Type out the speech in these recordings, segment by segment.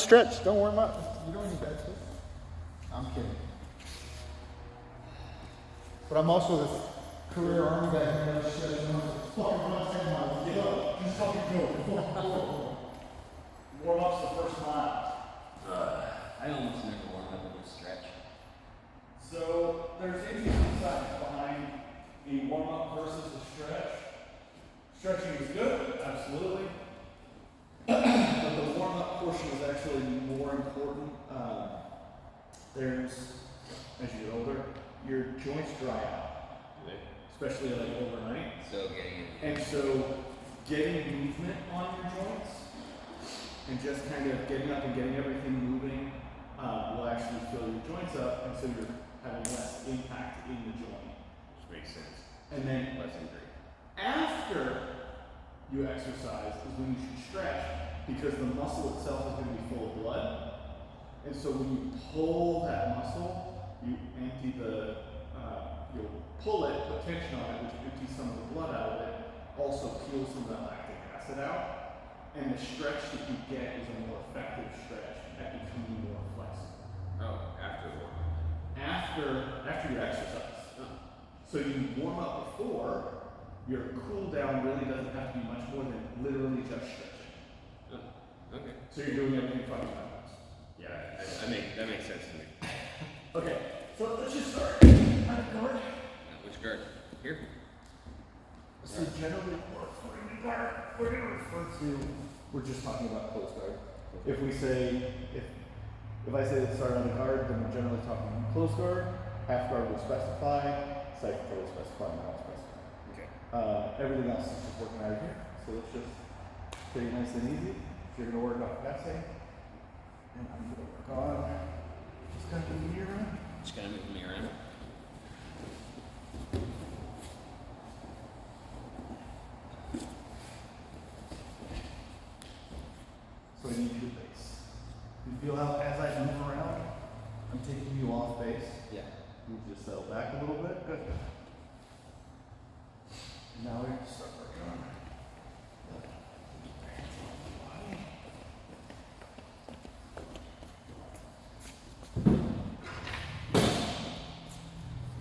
stretch. Don't warm up. You don't need that. I'm kidding. But I'm also this career army guy who never stretches. Fucking run 10 miles. Get up. Just fucking go. Warm up's the first mile. I almost never warm up with a stretch. So there's interesting science behind a warm up versus a stretch. Stretching is good, absolutely. But the warm up portion is actually more important. There's, as you get older, your joints dry out, especially like overnight. So getting And so getting movement on your joints and just kind of getting up and getting everything moving will actually fill your joints up, and so you're having less impact in the joint. Which makes sense. And then Less injury. after you exercise is when you should stretch, because the muscle itself is going to be full of blood. And so when you pull that muscle, you empty the, you'll pull it, put tension on it, which empties some of the blood out of it, also peels some of that lactic acid out. And the stretch that you get is a more effective stretch at becoming more flexible. Oh, after the warm up. After your exercise. So you warm up before, your cool down really doesn't have to be much more than literally just stretching. Oh, okay. So you're doing everything fucking at once. Yeah, that makes sense to me. Okay, so let's just start on a guard. Which guard? Here? So generally, we're going to refer to, we're just talking about close guard. If we say, if I say let's start on the guard, then we're generally talking close guard, half guard will specify, side control will specify, not specify. Okay. Everything else is just working out of here. So let's just take it nice and easy. You're going to work on passing, and I'm going to work on just kind of moving me around. Just kind of moving me around. So I need you to base. You feel how as I move around, I'm taking you off base? Yeah. You just settle back a little bit. Good. Now we start working on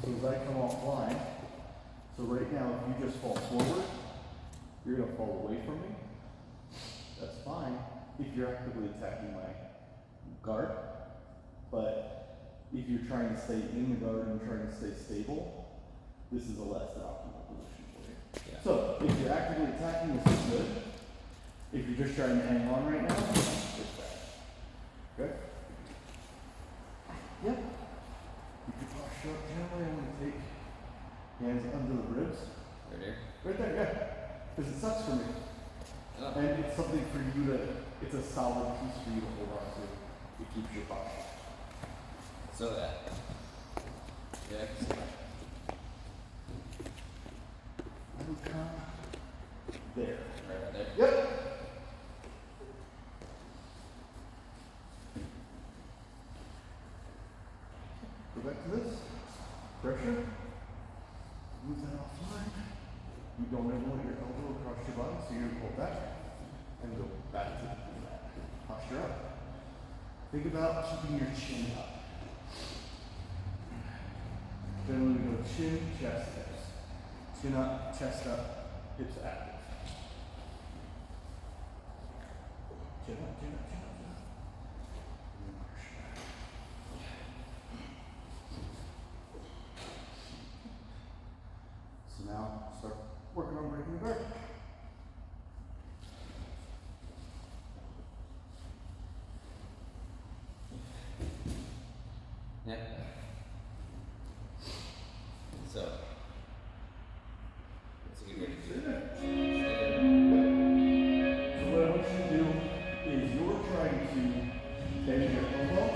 so as I come offline, so right now if you just fall forward, you're going to fall away from me. That's fine if you're actively attacking my guard, but if you're trying to stay in the guard and trying to stay stable, this is a less than optimal position for you. Yeah. So if you're actively attacking, this is good. If you're just trying to hang on right now, it's bad. Good? Yep. You can posture up gently. I'm going to take hands under the ribs. Right there? Right there, yeah. Because it sucks for me. Oh. And it's something for you to, it's a solid piece for you to hold on to. It keeps your posture. So that. Yeah, I can see that. I would come there. Right there? Yep. Go back to this. Pressure. Move that offline. You don't ever want your elbow across your body, so you're going to pull back and go back to that. Posture up. Think about keeping your chin up. Generally we go chin, chest, hips. Chin up, chest up, hips active. Chin up, chin up, chin up, chin up. And then push back. So now start working on breaking the guard. Yeah. So. That's a good way to do it. So what I want you to do is you're trying to bend your elbow.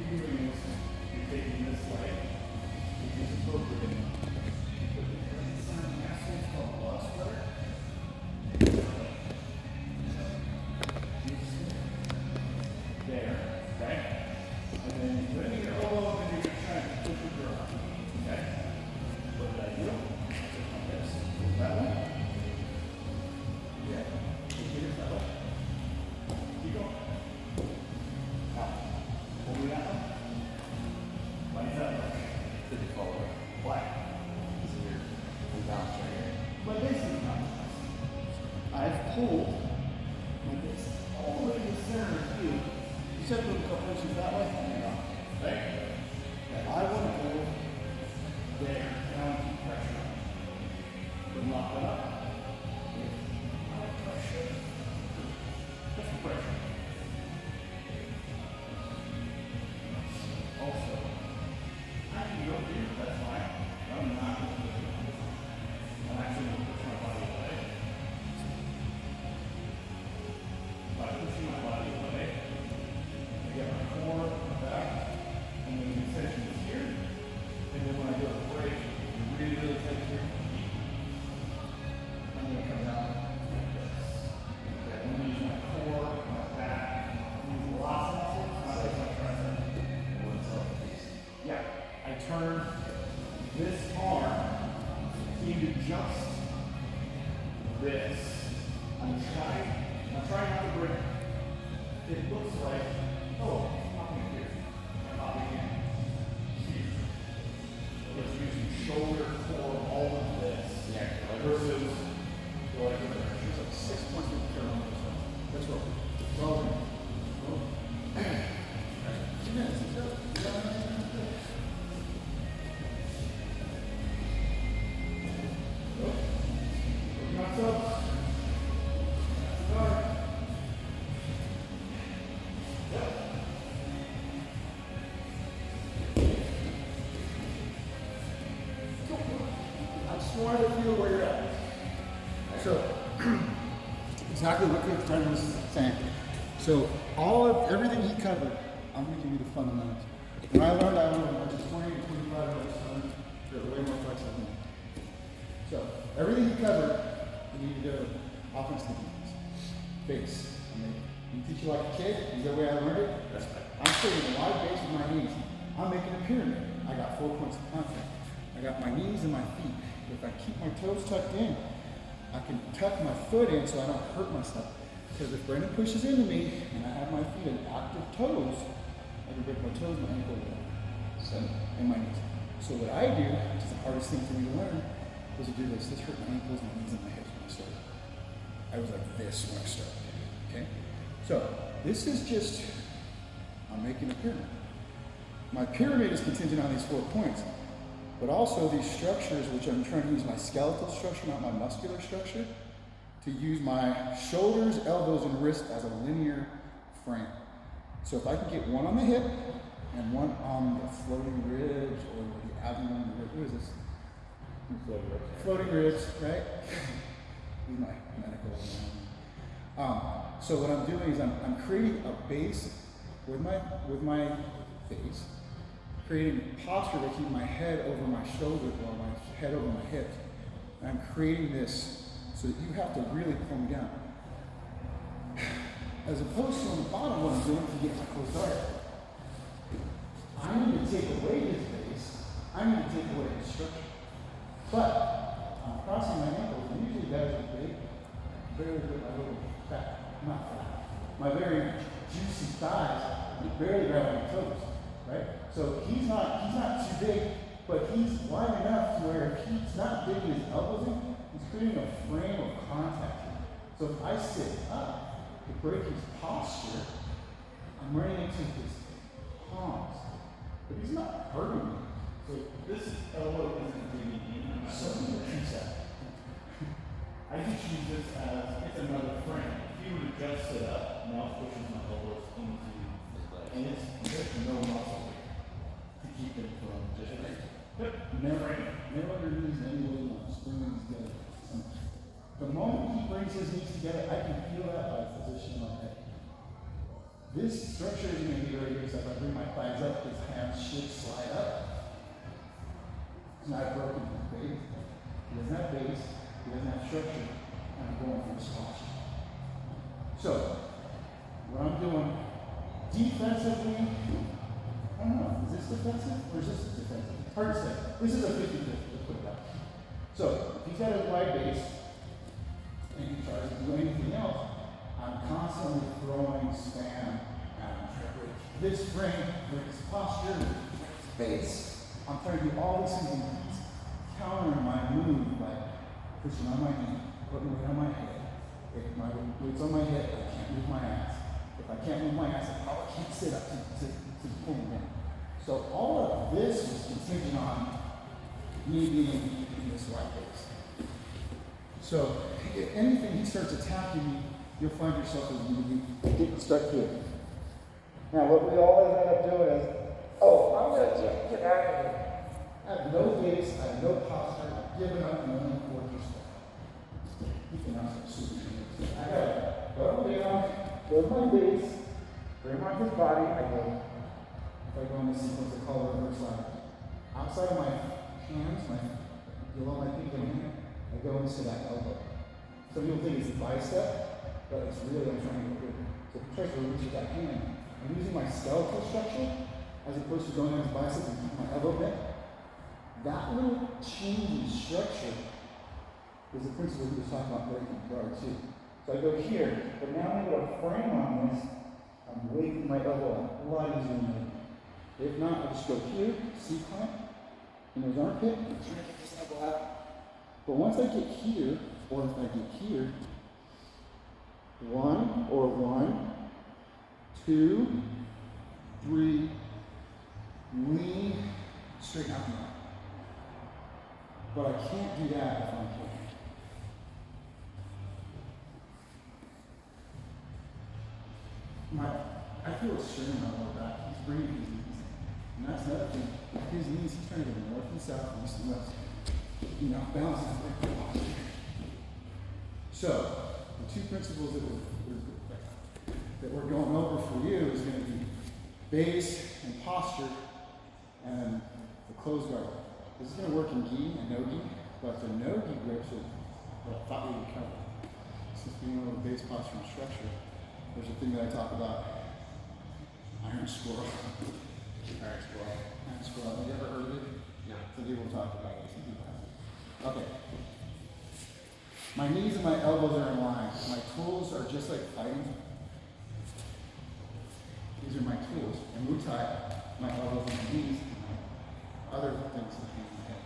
You're doing this, you're taking this leg, which is appropriate. But because it's on the asshole's called blood sweater, there, okay? And then you bend your elbow and you're trying to push your arm, okay? What did I do? hold like this, all the way to the center of you. You said move a couple inches that way, right? And I want to go there, and I want to keep pressure. But lock it up. Pressure. Just pressure. Also, I can go here, that's fine. I'm not going to do it. I'm actually going to push my body away. By pushing my body away, I get my core, my back, and then the extension is here. And then when I do a break, really, really tight here. I'm going to come down like this. Okay, I'm going to use my core, my back, use lots of muscles, not like my tricep. Yeah, I turn this arm into just this. I'm trying not to break. It looks like, oh, I'm popping here. I'm popping in here. It's using shoulder, core, all of this. Yeah, versus go like this. There's like 6 points we can turn on this one. Let's roll. Roll. Roll. 2 minutes. Let's go. I want to feel where you're at. So, exactly what Coach Brennan was saying. So, everything he covered, I'm going to give you the fundamentals. When I learned 20 to 25 reps, they're way more flexible than me. So, everything he covered, you need to do offense to defense. Base. You teach you like a kid, is that the way I learned it? That's right. I'm sitting in a wide base with my knees. I'm making a pyramid. I got 4 points of contact. I got my knees and my feet. If I keep my toes tucked in, I can tuck my foot in so I don't hurt myself. Because if Brendan pushes into me and I have my feet in active toes, I can break my toes, my ankle, and my knees. So what I do, which is the hardest thing for me to learn, was to do this. This hurt my ankles, my knees, and my hips when I started. I was like this when I started. Okay? So this is just, I'm making a pyramid. My pyramid is contingent on these 4 points. But also these structures, which I'm trying to use my skeletal structure, not my muscular structure, to use my shoulders, elbows, and wrists as a linear frame. So if I can get one on the hip and one on the floating ribs or the abdomen, what is this? Floating ribs, right? This is my medical analogy. So what I'm doing is I'm creating a base with my face, creating posture to keep my head over my shoulders or my head over my hips. And I'm creating this so that you have to really pull me down. As opposed to on the bottom, what I'm doing to get my closed arch. I need to take away his base. I need to take away his structure. But I'm crossing my ankles, and usually guys are big, barely get my little fat, not fat, my very juicy thighs, barely grab my toes, right? So he's not too big, but he's wide enough to where he's not digging his elbows in, he's creating a frame of contact. So if I sit up to break his posture, I'm running into his palms. But he's not hurting me. So this elbow isn't digging in. So I just use this as, it's another frame. If you were to just sit up, now it pushes my elbows into his legs. And there's no muscle to keep it from just never your knees any way you want. Just bring them together. The moment he brings his knees together, I can feel that by positioning my head. This structure is going to be very good. So if I bring my thighs up, his hands should slide up. It's not broken his base. He doesn't have base. He doesn't have structure. And I'm going for this posture. So, what I'm doing defensively, I don't know, is this defensive or is this defensive? It's hard to say. This is a 50-50, let's put it that way. So, if he's got a wide base and he tries to do anything else, I'm constantly throwing spam at him. This frame, this posture, base. I'm trying to do all these things and he's countering my move by pushing on my knee, putting weight on my head, If my weight's on my hip, I can't move my ass. If I can't move my ass, I probably can't sit up to pull me down. So all of this was contingent on me being in this right base. So if anything, he starts attacking me, you'll find yourself as you getting stuck here. Now what we always end up doing is, oh, I'm going to get out of here. I have no base, I have no posture, I've given up and only for yourself. You can also super I gotta go down, go to my base, bring my good body, I go. If I go in this sequence, I call it reverse ladder. Outside of my hands, below my pinky hand, I go into that elbow. Some people think it's the bicep, but it's really, I'm trying to get so try to reach with that hand. I'm using my skeletal structure as opposed to going on his bicep and keep my elbow bent. That little change in structure is the principle he was talking about breaking guard too. So I go here, but now I'm able to frame on this. I'm waking my elbow up. A lot easier than that. If not, I just go here, C-clamp, in his armpit, and try to get this elbow out. But once I get here, or if I get here, 1, 2, 3, lean, straighten out the arm. But I can't do that if I'm here. I feel a strain in my lower back. He's bringing his knees. And that's another thing. His knees, he's trying to go north and south, east and west. You know, balance out like posture. So, the two principles that we're going over for you is going to be base and posture and the closed guard. This is going to work in gi and no-gi, but the no-gi grips are what I thought we would cover. Since we know the base posture and structure, there's a thing that I talk about, iron squirrel. Iron squirrel. Iron squirrel. Have you ever heard of it? No. Some people talk about it. Some people haven't. Okay. My knees and my elbows are in line. My tools are just like fighting. These are my tools. And Muay Thai, my elbows and my knees, and my other things that hang in my head.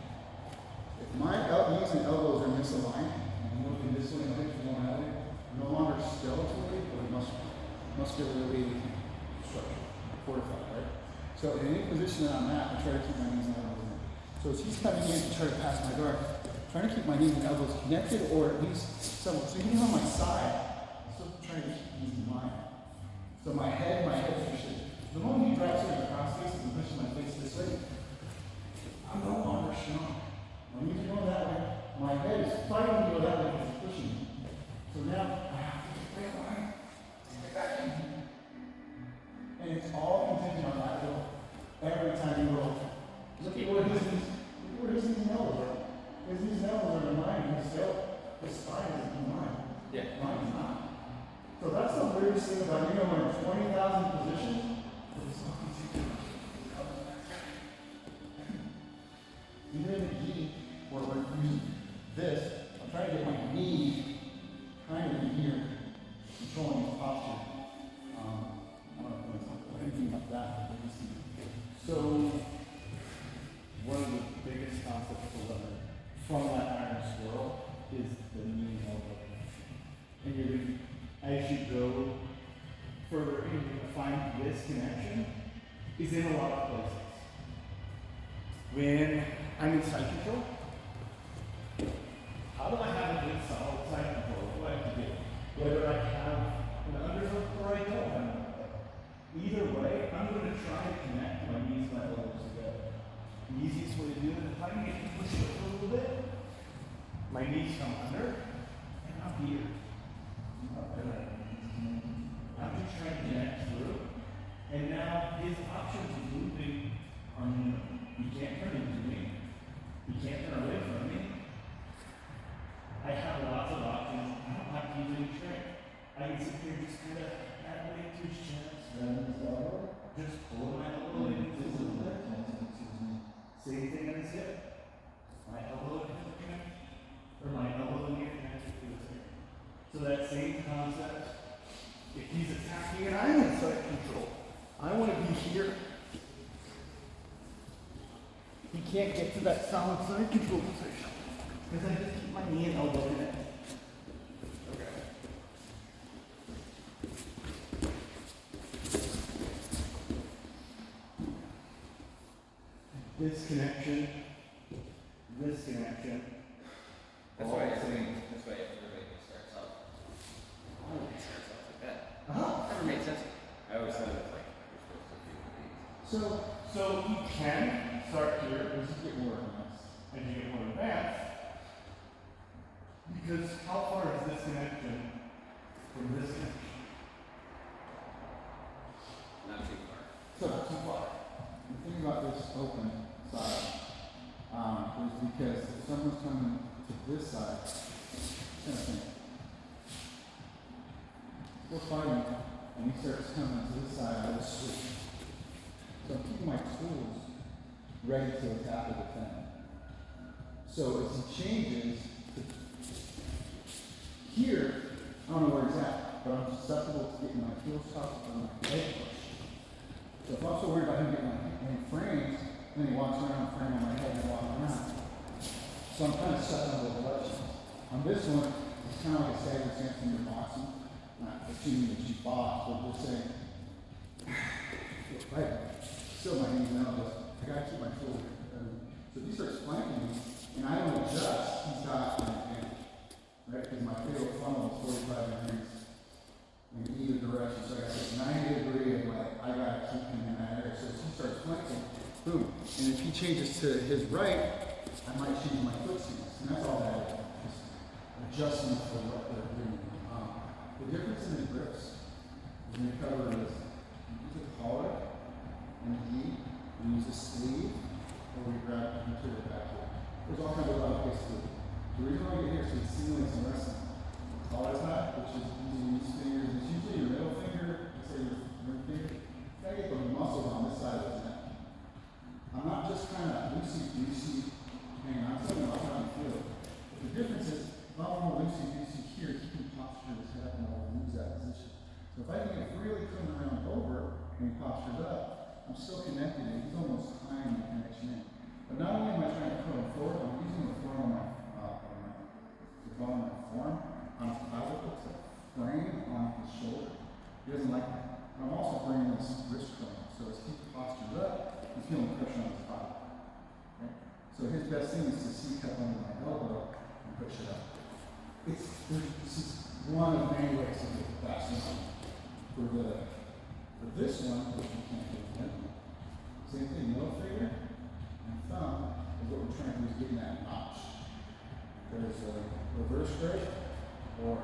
If my knees and elbows are misaligned, and I'm looking this way and I'm going that way, I'm no longer skeletally, but muscularly structured, fortified, right? So in any position that I'm at, I try to keep my knees and elbows in. So as he's coming in to try to pass my guard, I'm trying to keep my knees and elbows connected, or at least somewhat. So even on my side, I'm still trying to keep these in line. So my hips are straight. The moment he drops in the cross face and pushes my face this way, I'm no longer strong. My knees are going that way. My head is fighting to go that way because it's pushing me. So now I have to get back, take it back in. And it's all contingent on that roll. Every time you roll. Look at where his knees and elbows are. His knees and elbows are in line, and his spine isn't in line. Yeah. Mine is not. So that's the weirdest thing about you know when 20,000 positions, but it's not contingent. Even in the gi, where we're using this, I'm trying to get my knee kind of in here, controlling his posture. I don't know if I'm going to talk about anything about that. But So, one of the biggest concepts to learn from that iron squirrel is the knee and elbow. And you're going to, as you go further in, you're going to find this connection is in a lot of places. When I'm in side control, how do I have a good solid side control? What do I have to do? Whether I have an underhook or I don't have an underhook. Either way, I'm going to try to connect my knees and my elbows together. The easiest way to do it is if I can get to push it a little bit, my knees come under, and I'm here. I'm just trying to connect through. And now his options of moving are minimum. You can't turn into me. You can't turn away from me. I have lots of options. I don't have to use any strength. I can sit here and just kind of add weight to his chest. Just pull my elbow in just a little bit. Same thing on his hip. My elbow can connect, or my elbow and here connected to his hip. So that same concept, if he's attacking and I'm in side control, I want to be here. He can't get to that solid side control position because I just keep my knee and elbow in it. Okay. this connection. That's why everybody starts off. Oh, it starts off like that. Never made sense. I always thought it was like you're supposed to do these. So you can start here This is getting more advanced. and you get more advanced. Because how far is this connection from this connection? Not too far. So not too far. The thing about this open side is because if someone's coming to this side, kind of thing, we're fighting, and he starts coming to this side, I just switch. So I'm keeping my tools ready to attack or defend. So as he changes to here, I don't know where he's at, but I'm susceptible to getting my heels tossed or my leg pushed. So if I'm so worried about him getting my frames, then he walks around, frame on my head, and I walk around. So I'm kind of stuck on both directions. On this one, it's kind of like a staggered stance when you're boxing. Not assuming that you box, but we're saying, right, still my knees and elbows. I gotta keep my tools. So if he starts flanking me, and I don't adjust, he's got an advantage. Right? Because my fatal funnel is 45 degrees in either direction. So I got this 90 degree of like, I gotta keep him in that area. So if he starts flanking, boom. And if he changes to his right, I might change my foot stance. And that's all that is. Just adjustments for what they're doing. The difference in the grips is when you cover is you use a collar and a knee, you use a sleeve, or we grab the material back here. There's all kinds of other ways to do it. The reason why I get here is to simulate some wrestling. Collar tie, which is using these fingers, it's usually your middle finger, let's say your ring finger. You gotta get the muscles on this side of his neck. I'm not just kind of loosey-goosey hanging on to him, I'm trying to feel it. But the difference is, if I'm more loosey-goosey here, he can posture his head and I'll lose that position. So if I can get really come around over and he postures up, I'm still connected and he's almost tying the connection in. But not only am I trying to put him forward, I'm using the form on the bottom of my form on his clavicle to frame on his shoulder. He doesn't like that. And I'm also bringing this wrist curl. So as he postures up, he's feeling pressure on his body. Okay? So his best thing is to seat up under my elbow and push it up. This is one of many ways to do it. That's one. For this one, which you can't do again, same thing, middle finger and thumb is what we're trying to do is getting that notch. There's a reverse grip or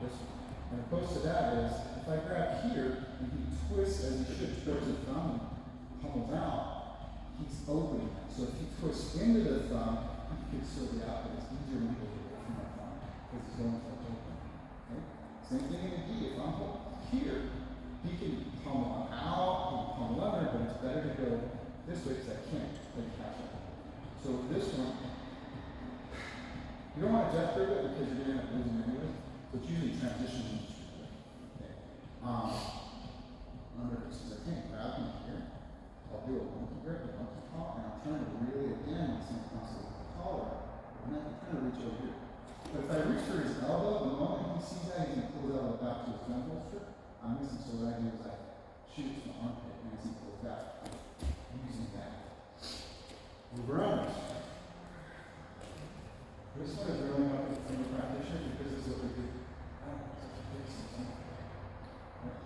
this one. And opposed to that is, if I grab here and he twists as he should towards the thumb and pummels out, he's open. So if he twists into the thumb, he can still be out, but it's easier when he goes away from my thumb because he's going to open. Okay? Same thing in the D. If I'm here, he can pummel out, he can pummel under, but it's better to go this way because I can't play catch up. So this one, you don't want to jet through it because you're going to end up losing anyway. So it's usually transitions. Okay. Under this, because I can't grab him here. I'll do a monkey grip, a monkey paw, and I'm trying to really again with some muscle with the collar. And then I'm trying to reach over here. But if I reach for his elbow, the moment he sees that, he's going to pull his elbow back to his gun holster. I'm missing. So what I do is I shoot it to the armpit, and as he pulls back, I'm using that. Over-unders. This one is really not good from a practitioner because this is what we do.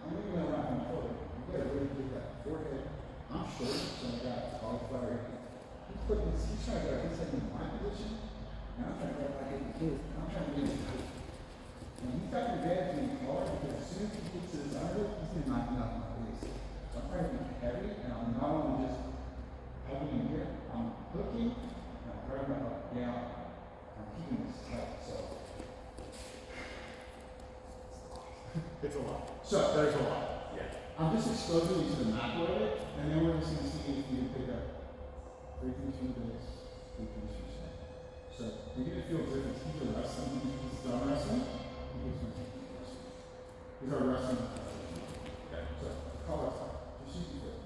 I'm going to go around my shoulder. You got to really do that. Forehead. I'm short, so I got cauliflower. He's trying to grab his head in my position, and I'm trying to grab my head in his. I'm trying to get him tight. And he's got the advantage in the collar because as soon as he gets to his under, he's going to knock me off my face. So I'm trying to be heavy, and I'm not only just hugging him here, I'm hooking, and I'm grabbing him up, down. I'm keeping this tight, so. It's a lot. So, There's a lot. Yeah. I'm just exposing you to the macro of it, and then we're just going to see if you can pick up 3 things from the base, 3 things from the So, you're going to feel different. He's a wrestling, he's done wrestling, he's going to take wrestling. These are wrestling. Okay. So, call it out. Just use it.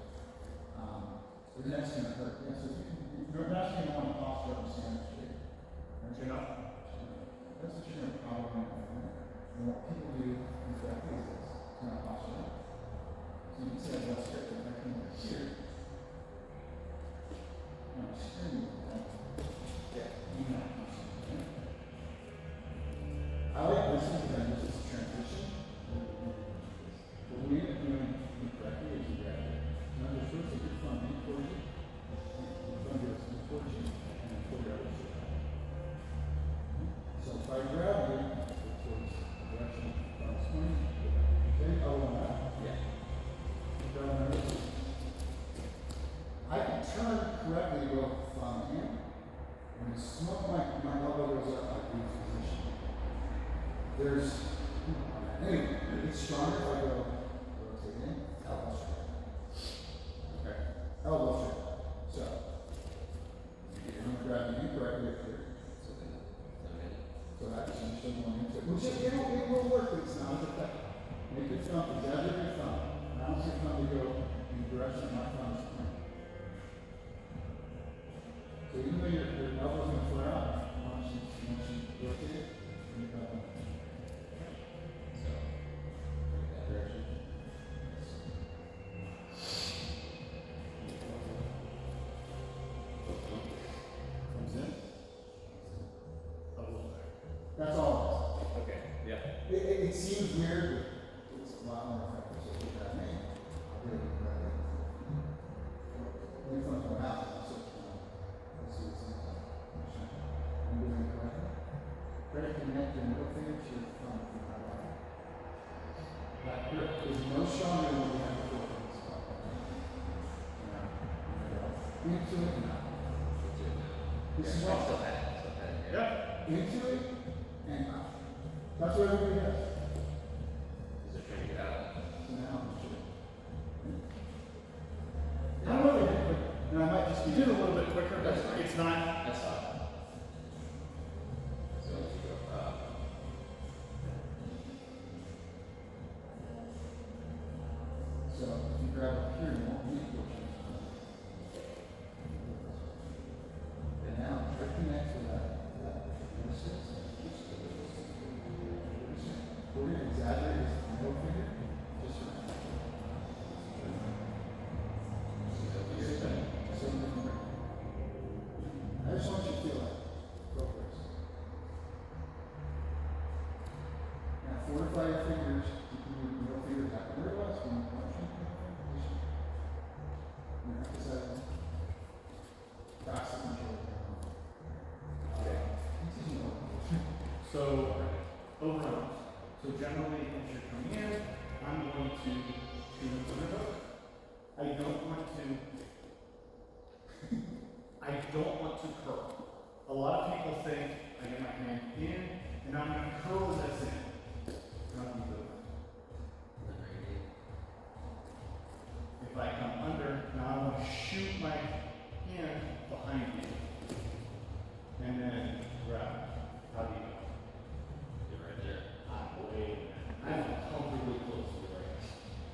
The next going to hurt. Yeah, so you're not going to want to posture up and stand up straight. Chin up. That's what you're going to probably want to do. And what people do exactly is this. Kind of posture up. So you can see that left straight, but if I come over here, I'm screaming with that. Yeah. You know. I like this one because I use this transition. What we end up doing incorrectly is you grab it. Now you're supposed to get from in towards you. Your thumb goes in towards you, and then pull your other foot out. So if I grab you, go towards the direction of the thumb is pointing. Okay, elbow out. Yeah. Grab my wrist. I can turn correctly to go thumb in. When you smoke my elbow goes up, I lose position. There's, anyway, it's stronger if I go rotate in, elbow straight. Okay. Elbow straight. So, I'm going to grab the incorrectly up here. So that change doesn't want into it. Which it will work, but it's not as effective. Make your thumb, exaggerate your thumb. I want your thumb to go in the direction my thumb is pointing. So even though your elbow's going to flare out, once you rotate it, bring it back up. So, that direction. Comes in. Elbow back. That's all Okay. Yeah. it is. It seems weird, but it's a lot more effective. So if you grab me, I'll do it correctly. When your thumb's going out, so let's see what's inside. I'm doing it correctly. Try to connect your middle finger to your thumb if you're not right. That grip is no stronger than what we had before in this spot. Now, into it and out. This is Yeah, wrong. still had it. Still had it. Yep. Into it and out. That's what everybody does. Is it trying to get out? So now I'm sure. I don't know if they did, but and I might just You be did a little bit quicker, but That's fine. it's not. That's fine. So you go up. So if you grab up here, you won't need to go change. And now try to connect to that. We're going to exaggerate his middle finger. Just for now. Same thing. I just want you to feel like. Go first. Now fortify your fingers. Keep your middle finger back where it was when you punch your position. You're emphasizing. That's the control. Okay. Continue. So, overarms. So generally, if you're coming in, I'm going to do an underhook. I don't want to curl. A lot of people think I get my hand in and I'm going to curl this in. Not gonna do it. If I come under, now I want to shoot my hand behind me. And then grab. How do you go? You're right there. I'm comfortably close to the right.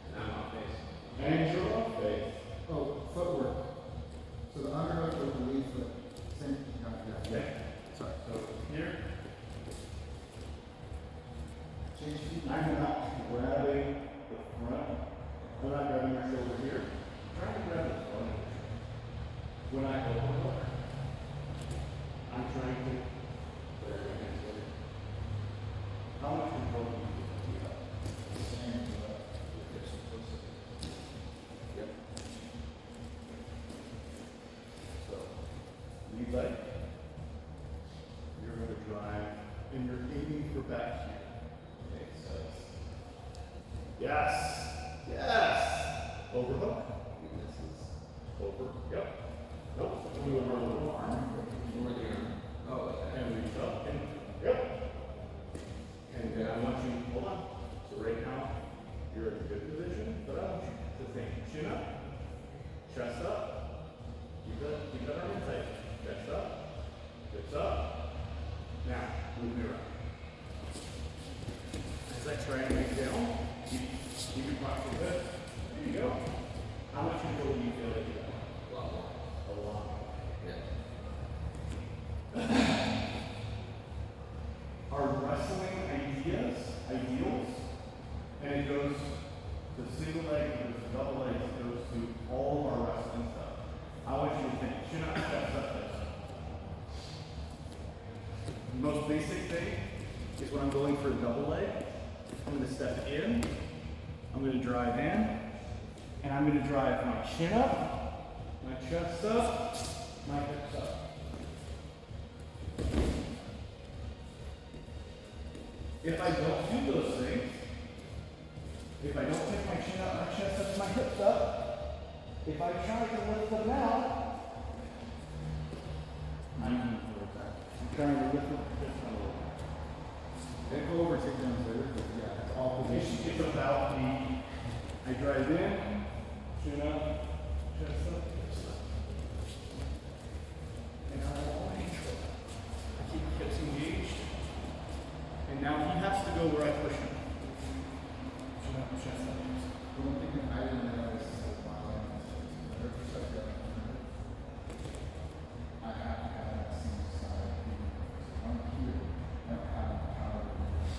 And I'm off base. And you're off base. Oh, footwork. So the underhook with the lead foot. Same. Yeah. Okay. Sorry. So here, Change feet. I'm not grabbing the front. I'm not grabbing your shoulder here. I'm trying to grab the front. When I overhook, I'm trying to. There my hands go. How much control do you have? Same. Yep. So, lead leg. You're going to drive, and you're aiming for back here. Okay, so. Yes! Yes! Overhook. This is over. Yep. Nope. Do a little arm. Over the arm. Oh, okay. And reach up. And, yep. And then I want you, hold on. So right now, you're in a good position, but I want you to think chin up, chest up, keep that arm in tight. Chest up, hips up. Now, move me around. As I try and make down, keep your posture good. There you go. How much control do you feel like you got? A lot more. A lot. Yeah. Our wrestling ideals, and it goes to single leg, it goes to double leg, it goes to all of our wrestling stuff. I want you to think chin up, chest The most basic thing is when I'm going for a double leg, I'm going to step in, I'm going to drive in, and I'm going to drive my chin up, my chest up, my hips up. If I don't do those things, if I don't take my chin up, my chest up, my hips up, if I try to lift them out, I'm trying to lift them a little bit. Then go over takedowns later, but yeah, it's all position. It's about me. I drive in, chin up, chest up, hips up. And I keep my hips engaged. And now he has to go where I push him. Chin up, chest up. The one thing that I didn't realize is that whenever you step down, I have to have that same side. I'm here, I don't have the power to do this.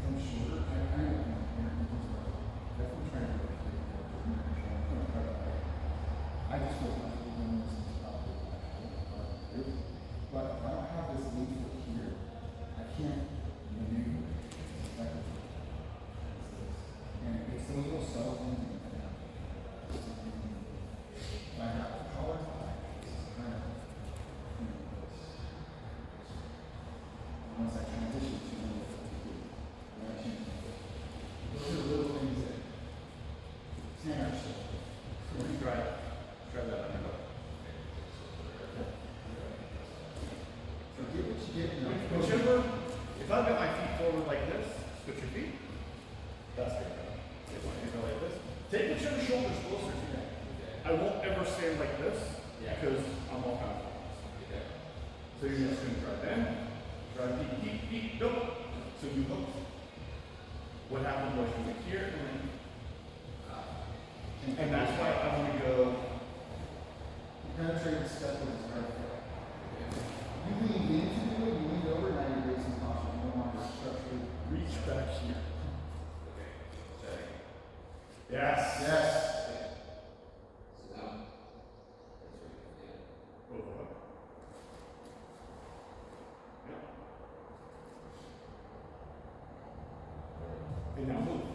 I'm shorter, I don't know, definitely trying to do it. I just feel comfortable doing this and stuff. But if I don't have this lead foot here, I can't maneuver it effectively. And it's those little subtle things that can happen. I have the collar tie, it's kind of, once I transition to I change it. Those are little things that Tanner said. So we try that on your butt. So get what you get. Whichever, if I've got my feet forward like this, switch your feet. That's good. If I go like this, take whichever shoulders closer to you. I won't ever stand like this because I'm all kind of. So you're just going to drive in, drive deep, nope. So you hook. What happened was you went here and then, and that's why I want to go. Penetrating step with his right foot. You leaned in to do it, you leaned over, now you're raising posture. You don't want to structurally Reach back here. Yes. Yes. Over. Yep. And now move.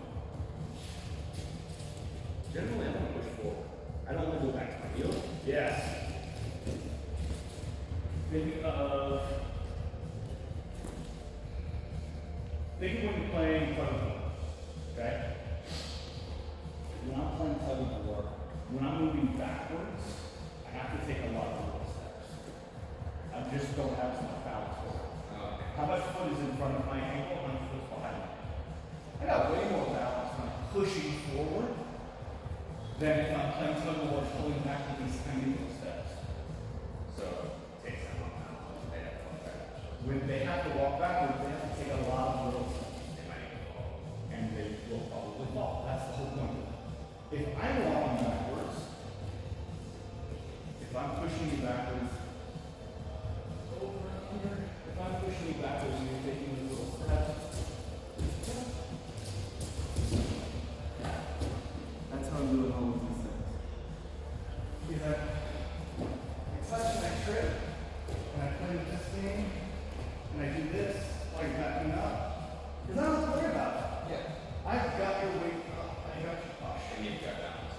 Generally, I'm going to push forward. I don't want to go back to my heel. Yes. Think of when you're playing tug of war. Okay? When I'm playing tug of war, when I'm moving backwards, I have to take a lot of little steps. I just don't have as much balance for it. How much foot is in front of my ankle? How much foot's behind me? I got way more balance when I'm pushing forward than if I'm playing tug of war pulling back with these tiny little steps. So it takes them a lot. When they have to walk backwards, they have to take a lot of little steps. And they will probably fall. That's the whole point. If I'm walking backwards, if I'm pushing you backwards, over and under, if I'm pushing you backwards and you're taking a little step, that's how I'm doing all of these things. Yeah. I touch and I trip, and I play with this thing, and I do this while you're backing up. Because I don't have to worry about it. Yeah. I've got your weight up. I got your posture. And you've got balance.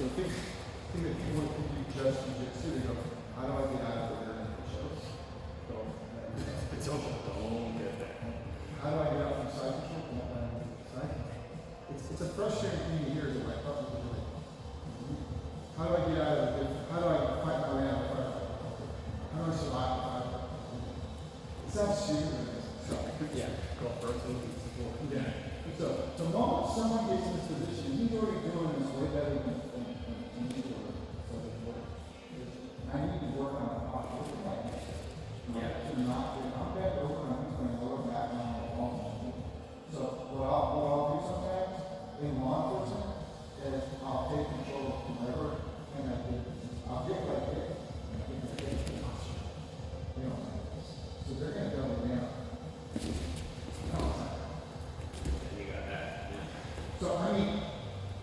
So think that people want to do just jiu-jitsu, they go, how do I get out of the rear naked choke? So, It's okay. Don't get that. how do I get out from side control? Don't let me get side control. It's a frustrating thing to hear is like, oh, people like, how do I get out of it? How do I fight my way out of it? How do I survive? It sounds stupid. So, Yeah. Go first. yeah. So the moment someone gets in this position, he's already doing this way better than me. So I need to work on the posture. Yeah. To not get, I'm bad over and I'm just going to lower back on the wall. So what I'll do sometimes in law enforcement is I'll take control of whoever and I'll get like this. And I get like this. They don't like this. So they're going to double down. You got that. Yeah. So I mean,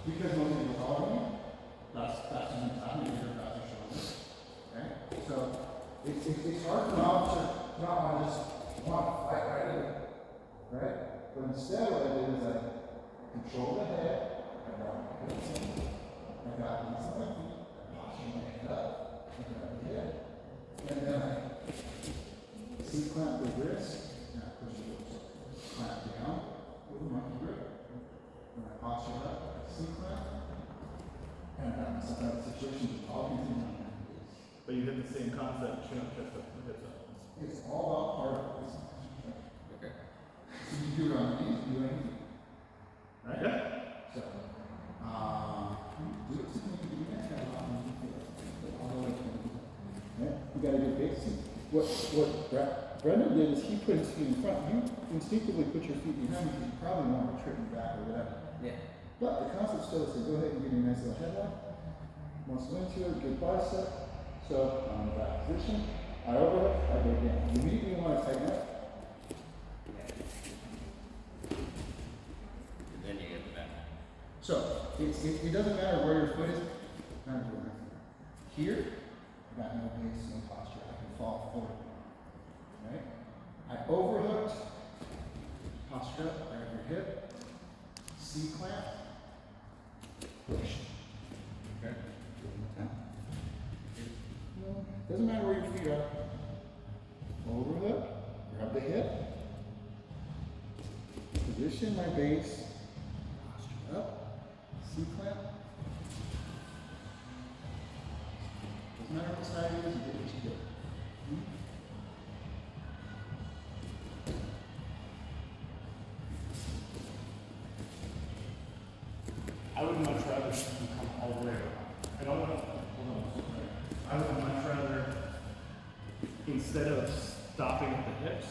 because most people follow me, That's when I'm going to hear about your shoulder. right? So it's hard for an officer to not want to just want to fight right away, right? But instead what I do is I control the head, I got my hips in, I got these on my feet, I posture my head up, I got the head, and then I C-clamp the wrist, and I push it up, clamp down with a monkey grip. When I posture up, I C-clamp, and I got myself out of the situation talking to my hands. But you hit the same concept, chin up, chest up, hips up. It's all about part of this. Okay. So you do it on these, you do it on these. Right? Yeah. So, do it to me, you can have a lot of people. All the way to yeah, you got a good base. What Brendan did is he put his feet in front. You instinctively put your feet behind because you probably want to trip you back or whatever. Yeah. But the concept still is to go ahead and get a nice little headlock. Muscle into it, good bicep. So, on the back position, I overhook, I go down. You immediately want to tighten up. And then you get the back. So, it doesn't matter where your foot is. Matters where my foot is. Here, I got no base, no posture. I can fall forward. Right? I overhooked, posture up, grab your hip, C-clamp, push. Okay. Doesn't matter where your feet are. Overhook, grab the hip, position my base, posture up, C-clamp. Doesn't matter what side it is, you get what you get. I would much rather you come all the way around. I don't want to, hold on. I would much rather, instead of stopping at the hips,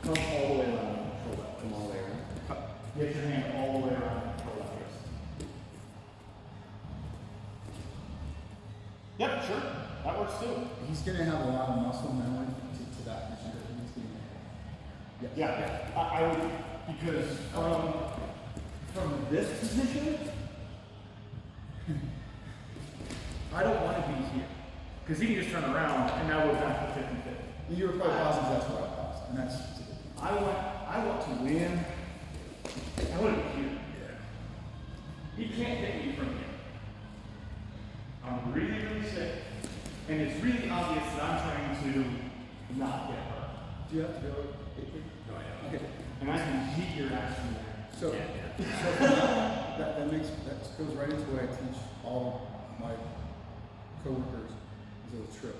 come all the way around and control that. Come all the way around. Get your hand all the way around and control that wrist. Yep, sure. That works too. He's going to have a lot of muscle memory to that position. He's going to Yeah, I would, because from this position, I don't want to be here. Because he can just turn around and now we're back to 50-50. You were probably pausing, that's what I paused. And that's I want to win. I want to be here. He can't hit me from here. I'm really, really sick. And it's really obvious that I'm trying to not get hurt. Do you have to go? No, I don't. Okay. And I can heat your ass from there. So, Yeah. so that goes right into what I teach all my coworkers as a little trip.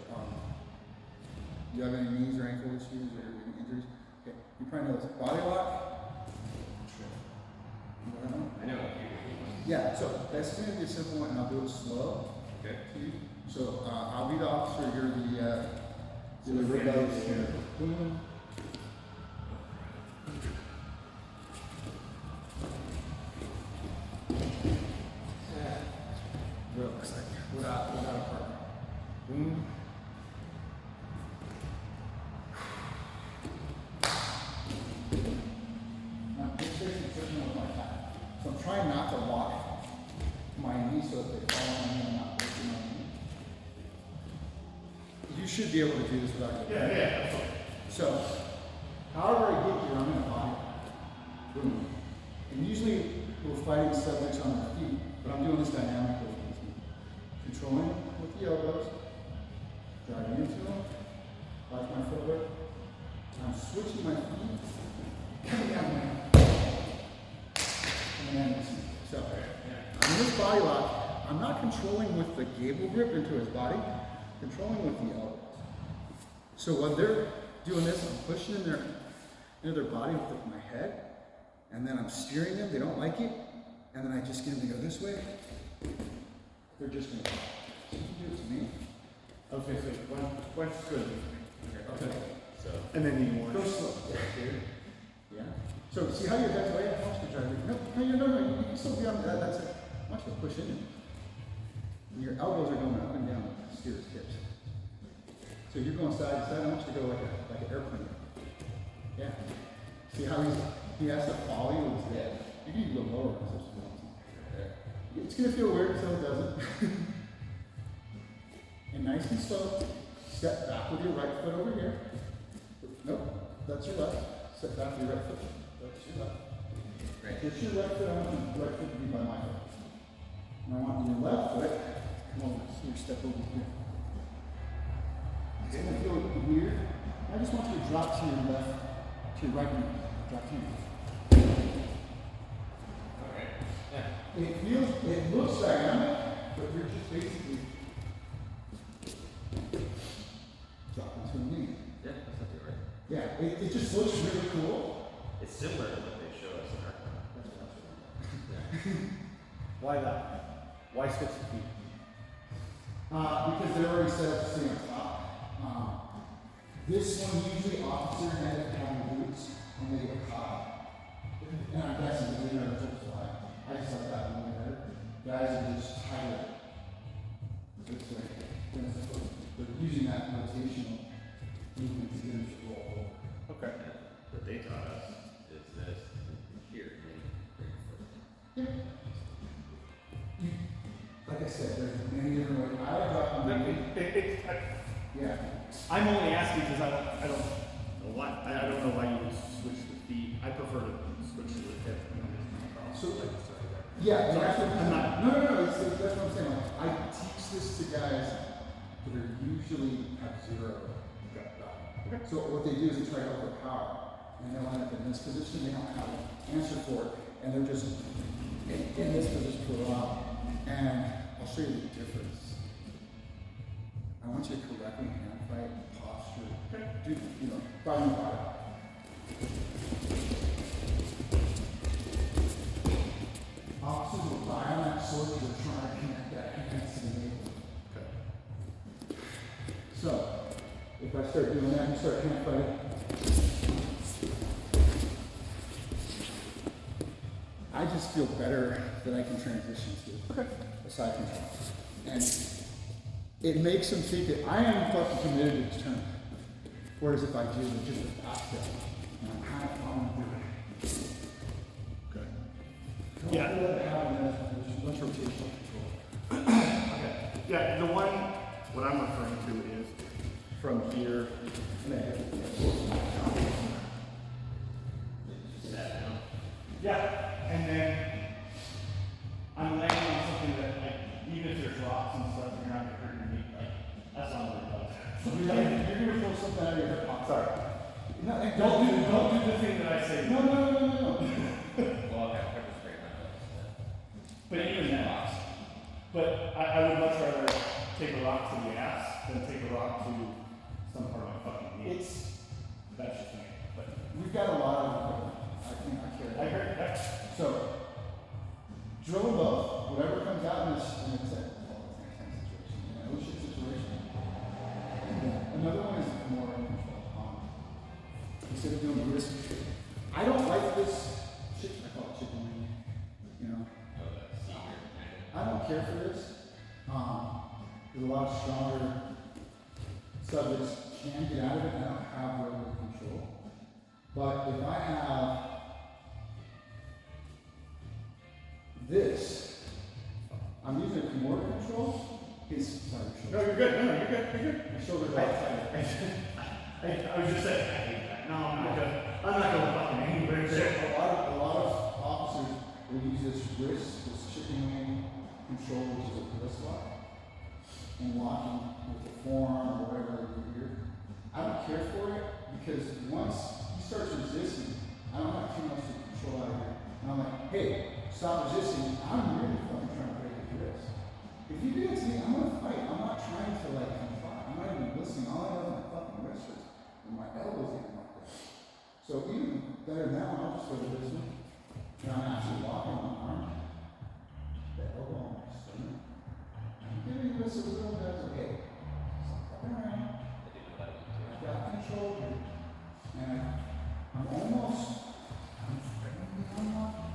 Do you have any knees or ankle issues or any injuries? Okay, you probably know this. Body lock. Trip. I know. Yeah, so that's going to be a simple one, and I'll do it slow. Okay. To you. So I'll be the officer. You're the rebellious here. Boom. What it looks like without a partner. Boom. Now, this is certainly with my thigh. So I'm trying not to lock my knees so that they fall on me and I'm not breaking my knee. You should be able to do this without getting Yeah. So, however I get here, I'm in a body. Boom. And usually we're fighting subjects on their feet, but I'm doing this dynamically with these switching my feet, coming down my and so in this body lock, I'm not controlling with the gable grip into his body, I'm controlling with the elbows. So when they're doing this, I'm pushing into their body with my head, and then I'm steering them, they don't like it, and then I just get them to go this way, they're just gonna so you can do it to me. Okay, so one's good. Okay. So. And then you want. Go slow. Yeah. So see how your head's way? I want you to try to. No. You can still be on that. That's it. I want you to push in. And your elbows are going up and down. Steer his hips. So you're going side to side. I want you to go like an airplane. Yeah. See how he has to follow you with his head. You can even go lower. It's gonna feel weird until it doesn't. And nice and slow. Step back with your right foot over here. Nope, that's your left. Step back with your right foot. That's your left. Right. It's your right foot. I want your right foot to be by my foot. And I want your left foot. Come on, you step over here. It's gonna feel weird. I just want you to drop to your left, to your right knee. Drop to your left. Okay. Yeah. It looks dynamic, but you're just basically dropping to a knee. Yeah, that's not too right. Yeah, it just looks really cool. It's similar to what they show us in our class. Why that? Why switch the feet? Because they're already set up to stay on top. This one usually officers end up having boots when they get caught. And I'm guessing because they never took the line. I just like that one better. Guys are just tighter. This way. They're using that rotational movement to get them to roll. Okay. What they taught us is this here, and then bring it forward. Yeah. Like I said, there's many different ways. I like dropping the knee. Yeah. I'm only asking because I don't know why. I don't know why you would switch the feet. I prefer to switch to the hip. So, sorry. yeah, Sorry, that's what I'm not. No. That's what I'm saying. Like, I teach this to guys that are usually have zero gut value. Okay. So what they do is they try to overpower, and they'll end up in this position. They don't have an answer for it, and they're just in this position for a while. And I'll show you the difference. I want you to correctly hand fight, posture, do body to body. Officers will lie on that sword because they're trying to connect that hand to the navel. Okay. So, if I start doing that, you start hand fighting. I just feel better that I can transition to a side control. And it makes them think that I am fucking committed to this turn. Whereas if I do just a back step, and I'm kind of following through it. Okay. Don't Yeah. feel like having that position. Let's rotational control. Okay. Yeah, the one, what I'm referring to is from here. Yeah, and then I'm laying on something that, like, even if there's rocks and stuff, you're not gonna hurt your knee. Like, that's not what it does. You're gonna throw something out of your hip pocket. Sorry. No, Don't do the thing that I say. No. Well, okay, pepper spray not But even that. But I would much rather take a rock to the ass than take a rock to some part of my fucking knee. That's just me. But We've got a lot of equipment. I carry. I heard that. So, drill them both. Whatever comes out in this situation. Oh shit situation. And then another one is more in control. Instead of doing this, I don't like this shit. I call it chicken wing. You know. I don't care for this. There's a lot of stronger subjects can get out of it and I don't have regular control. But if I have this, I'm using a Kimura control. No, you're good. No, you're good. You're good. My shoulders I are was just saying, I hate that. No, I'm not gonna fucking anywhere. a lot of officers will use this wrist, this chicken wing control, which is a wrist lock, and locking with the forearm or whatever you do here. I don't care for it because once starts resisting. I don't have too much to control out of here. And I'm like, hey, stop resisting. I'm really fucking trying to break his wrist. If you do it to me, I'm gonna fight. I'm not trying to like comply. I'm not even listening. All I know is my fucking wrist hurts. And my elbow's getting like that. So even better than that one, I'll just go to this one. And I'm actually locking my arm. The elbow on my stomach. I'm giving this a little bit of, okay, stop fucking around. I've got control here. And I'm almost, I'm unlocking.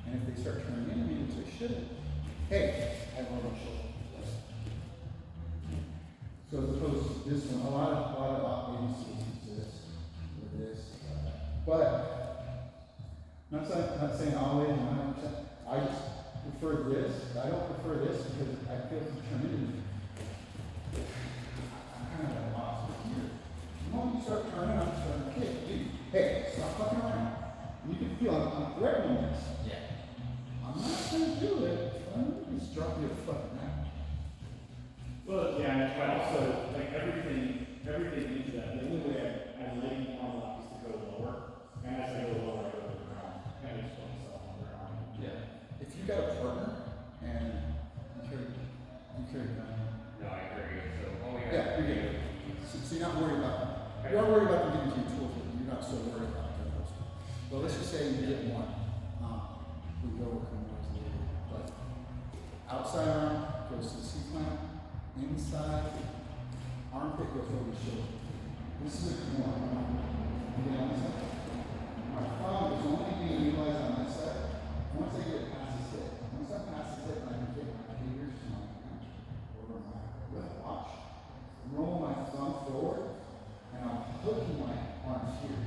And if they start turning into me, which they shouldn't, hey, I have my shoulder. So as opposed to this one, a lot of agencies use this, or this, but not saying always 100%. I just prefer this. I don't prefer this because I feel some turn into me. I'm kind of at a loss here. The moment you start turning, I'm starting to kick. Dude, hey, stop fucking around. You can feel I'm threatening this. Yeah. I'm not gonna do it. I'm gonna just drop you a fucking down. Well, yeah, but also, like, everything into that, the only way I lay the arm up is to go lower, and as I go lower, I go to the ground, and I just put myself on the ground. Yeah. If you got a partner and you carry a gun. No, I agree. So all we Yeah, have to you're do good. So you're not worried about you are worried about them giving you tools, but you're not so worried about those. But let's just say you get one. We go with criminals later. But outside arm goes to the C-clamp, inside armpit goes over the shoulder. This is a one. You get on this side. My thumb is only being utilized on this side. Once I get past this hip, once I'm past this hip, I can get my fingers to my hand over my left watch, roll my thumb forward, and I'm hooking my arms here.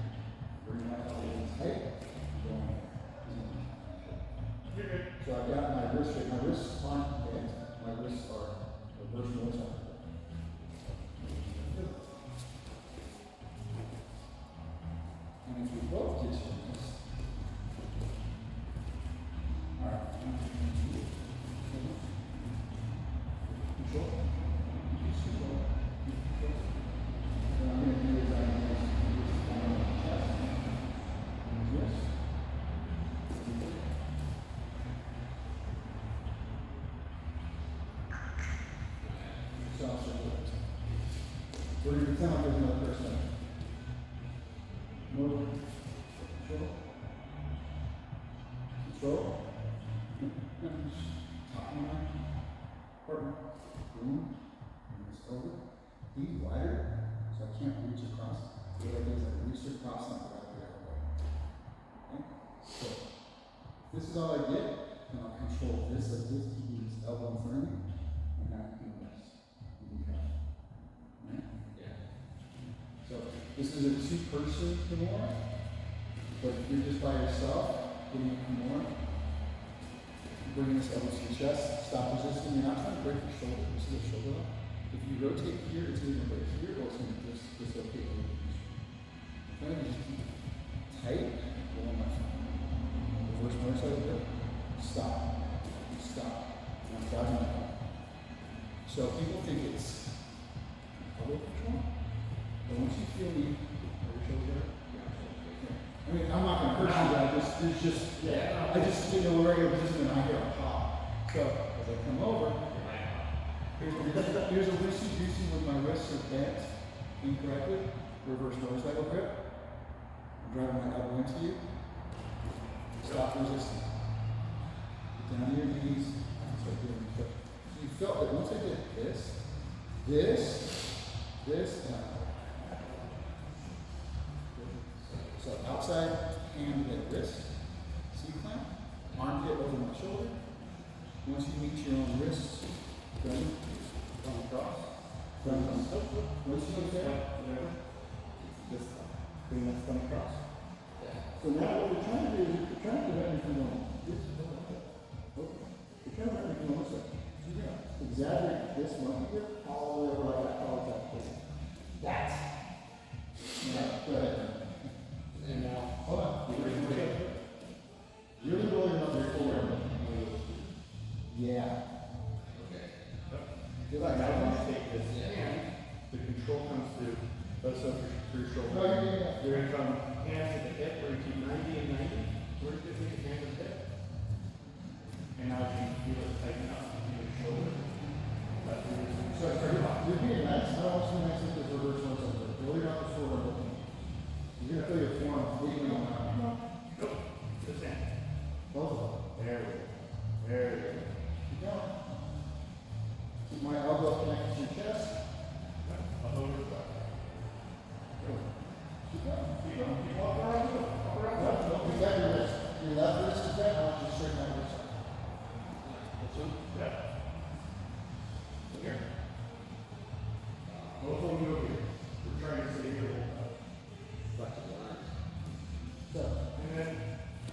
Bring my elbows tight, going there. So I've got my wrist straight. My wrists aren't bent. My wrists are reverse motor. And if we both get to this, all right. Control. Just control. What I'm going to do is I'm going to use this down on the chest. Use this. We're going to pretend like there's another person. Move. Control. Control. Top of my partner. Boom. And it's over. He's wider, so I can't reach across. What I do is I reach across and I grab the elbow. Okay? So, if this is all I get, then I'll control this like this, keeping his elbow in front of me, and now I can rest. You can catch. Right? Yeah. So this is a two-person Kimura, but if you're just by yourself, getting a Kimura, bringing this elbow to your chest, stop resisting. You're not trying to break your shoulder. This is a shoulder lock. If you rotate here, it's going to break here, or it's going to just dislocate a little bit. I'm trying to just keep tight. Go on my front. Reverse motorcycle grip. Stop. Stop. And I'm driving my car. So people think it's elbow control. But once you feel me, your shoulder, I mean, I'm not going to hurt you, but I just didn't know where I go position and I hear a pop. So as I come over, here's a loosey-goosey with my wrists are bent incorrectly. Reverse motorcycle grip. I'm driving my elbow into you. Stop resisting. Get down to your knees. Start doing the stretch. So you felt that once I did this, and so outside hand at wrist, C-clamp, armpit over my shoulder. Once you meet your own wrists, come across. Once you get there, just bring that thumb across. So now what we're trying to do is we're trying to prevent me from going this way. We're trying to prevent me from going this way. So you're going to exaggerate this monkey here all the way over like that, all the way. That's. Now, go ahead. And now, hold on. Really rolling up your forward. Yeah. Feel like I want to take this. The control comes through. That's up for your shoulder. No, yeah. You're gonna come hands to the hip, where you keep 90 and 90. Where does it leave hand to the hip? And now you can feel it tighten up in your shoulder. That's what you're doing. So you're being nice. I don't want you to mess with this reverse ones over. Really not the shoulder looking. You're gonna feel your forearms wiggling around. Nope. This hand. Both of them. There we go. There we go. Keep going. Keep my elbow connected to your chest. Up over the back. Keep going. Keep going. Keep walking around. Walk around. No, you got your wrist. Your left wrist is bent. I want you to straighten that wrist. Yeah. Here. Both of them over here. We're trying to stay here. Flexible arms. So,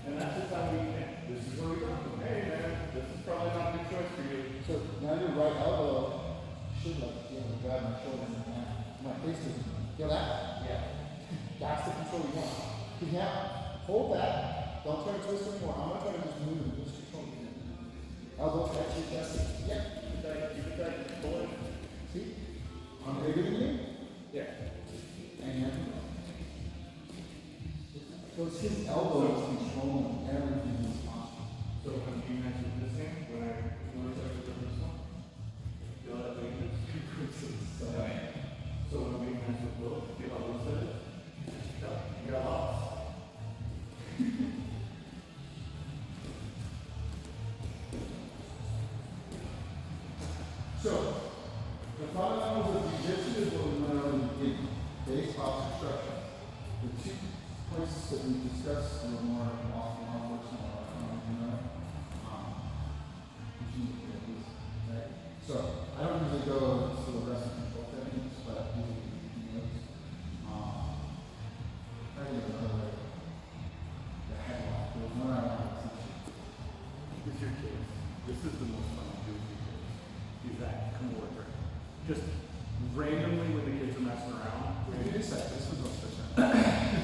And that's just how we think. This is where we come from. Hey man, this is probably not a good choice for you. so now your right elbow should like be able to grab my shoulder and my face doesn't. Feel that? Yeah. That's the control you want. Because now, hold that. Don't try to twist anymore. I'm not trying to just move and just control you. Elbow back to your chest. Yeah. Keep it tight. Keep it tight. Pull it. See? I'm bigger than you. Yeah. And so it's his elbow is controlling everything in his posture. So when you mention this hand, when I touch this one, feel that weakness? So when we mention both, feel how loose that is? You got lost. So, the fundamentals of jiu-jitsu is what we learned in the beginning. Base, posture, structure. The two points that we discussed a little more often, right? So, I don't usually go to the rest of control techniques, but I do notes. I do another way. The headlock. There's one I want to teach you. It's your kids. This is the most fun to do with your kids. Is that come over. Just randomly when the kids are messing around. Wait, you said this was what's the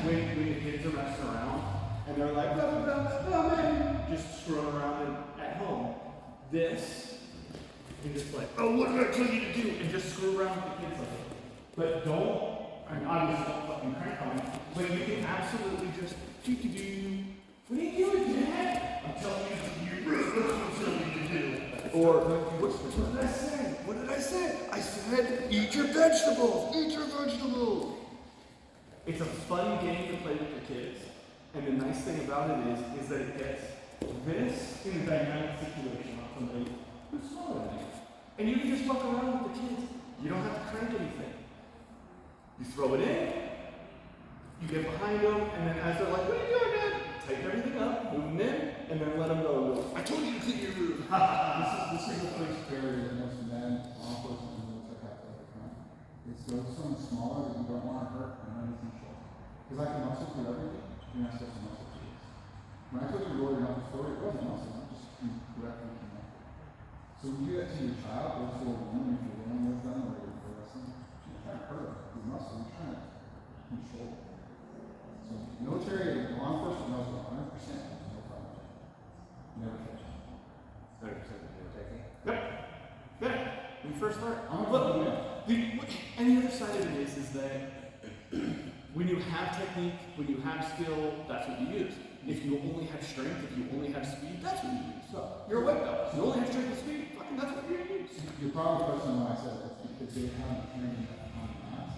when the kids are messing around and they're like, blah, blah, blah, blah, man, just screwing around at home. This, you're just like, oh, what did I tell you to do? And just screw around with the kids like that. But don't, I mean, obviously don't fucking crank on it, but you can absolutely just, do. What are you doing, Dad? I'm telling you to do. What I'm telling you to do. Or, what did I say? What did I say? I said, eat your vegetables. Eat your vegetables. It's a fun game to play with your kids, and the nice thing about it is that it gets this in a dynamic situation on somebody who's smaller than you. And you can just fuck around with the kids. You don't have to crank anything. You throw it in, you get behind them, and then as they're like, what are you doing, Dad? Tighten everything up, move them in, and then let them go. I told you to clean your room. This is the first barrier that most men, law enforcement, and military have to overcome. It's go something smaller that you don't want to hurt and under control. Because I can muscle through everything. You're not supposed to muscle through this. When I told you earlier about the story, it wasn't muscle, I'm just correctly connected. So when you do that to your child, or to a woman, if you're dealing with them, or you're wrestling, you're trying to hurt them through muscle, you're trying to control them. So military and law enforcement knows 100%, no problem. Never touch it. 100% no technique. Yep. Yeah. When you first start. I'm But gonna do that. and the other side of it is that when you have technique, when you have skill, that's what you use. If you only have strength, if you only have speed, that's what you use. So you're a white belt. If you only have strength and speed, fucking that's what you're gonna use. You're probably questioning why I said that because they haven't trained on the mass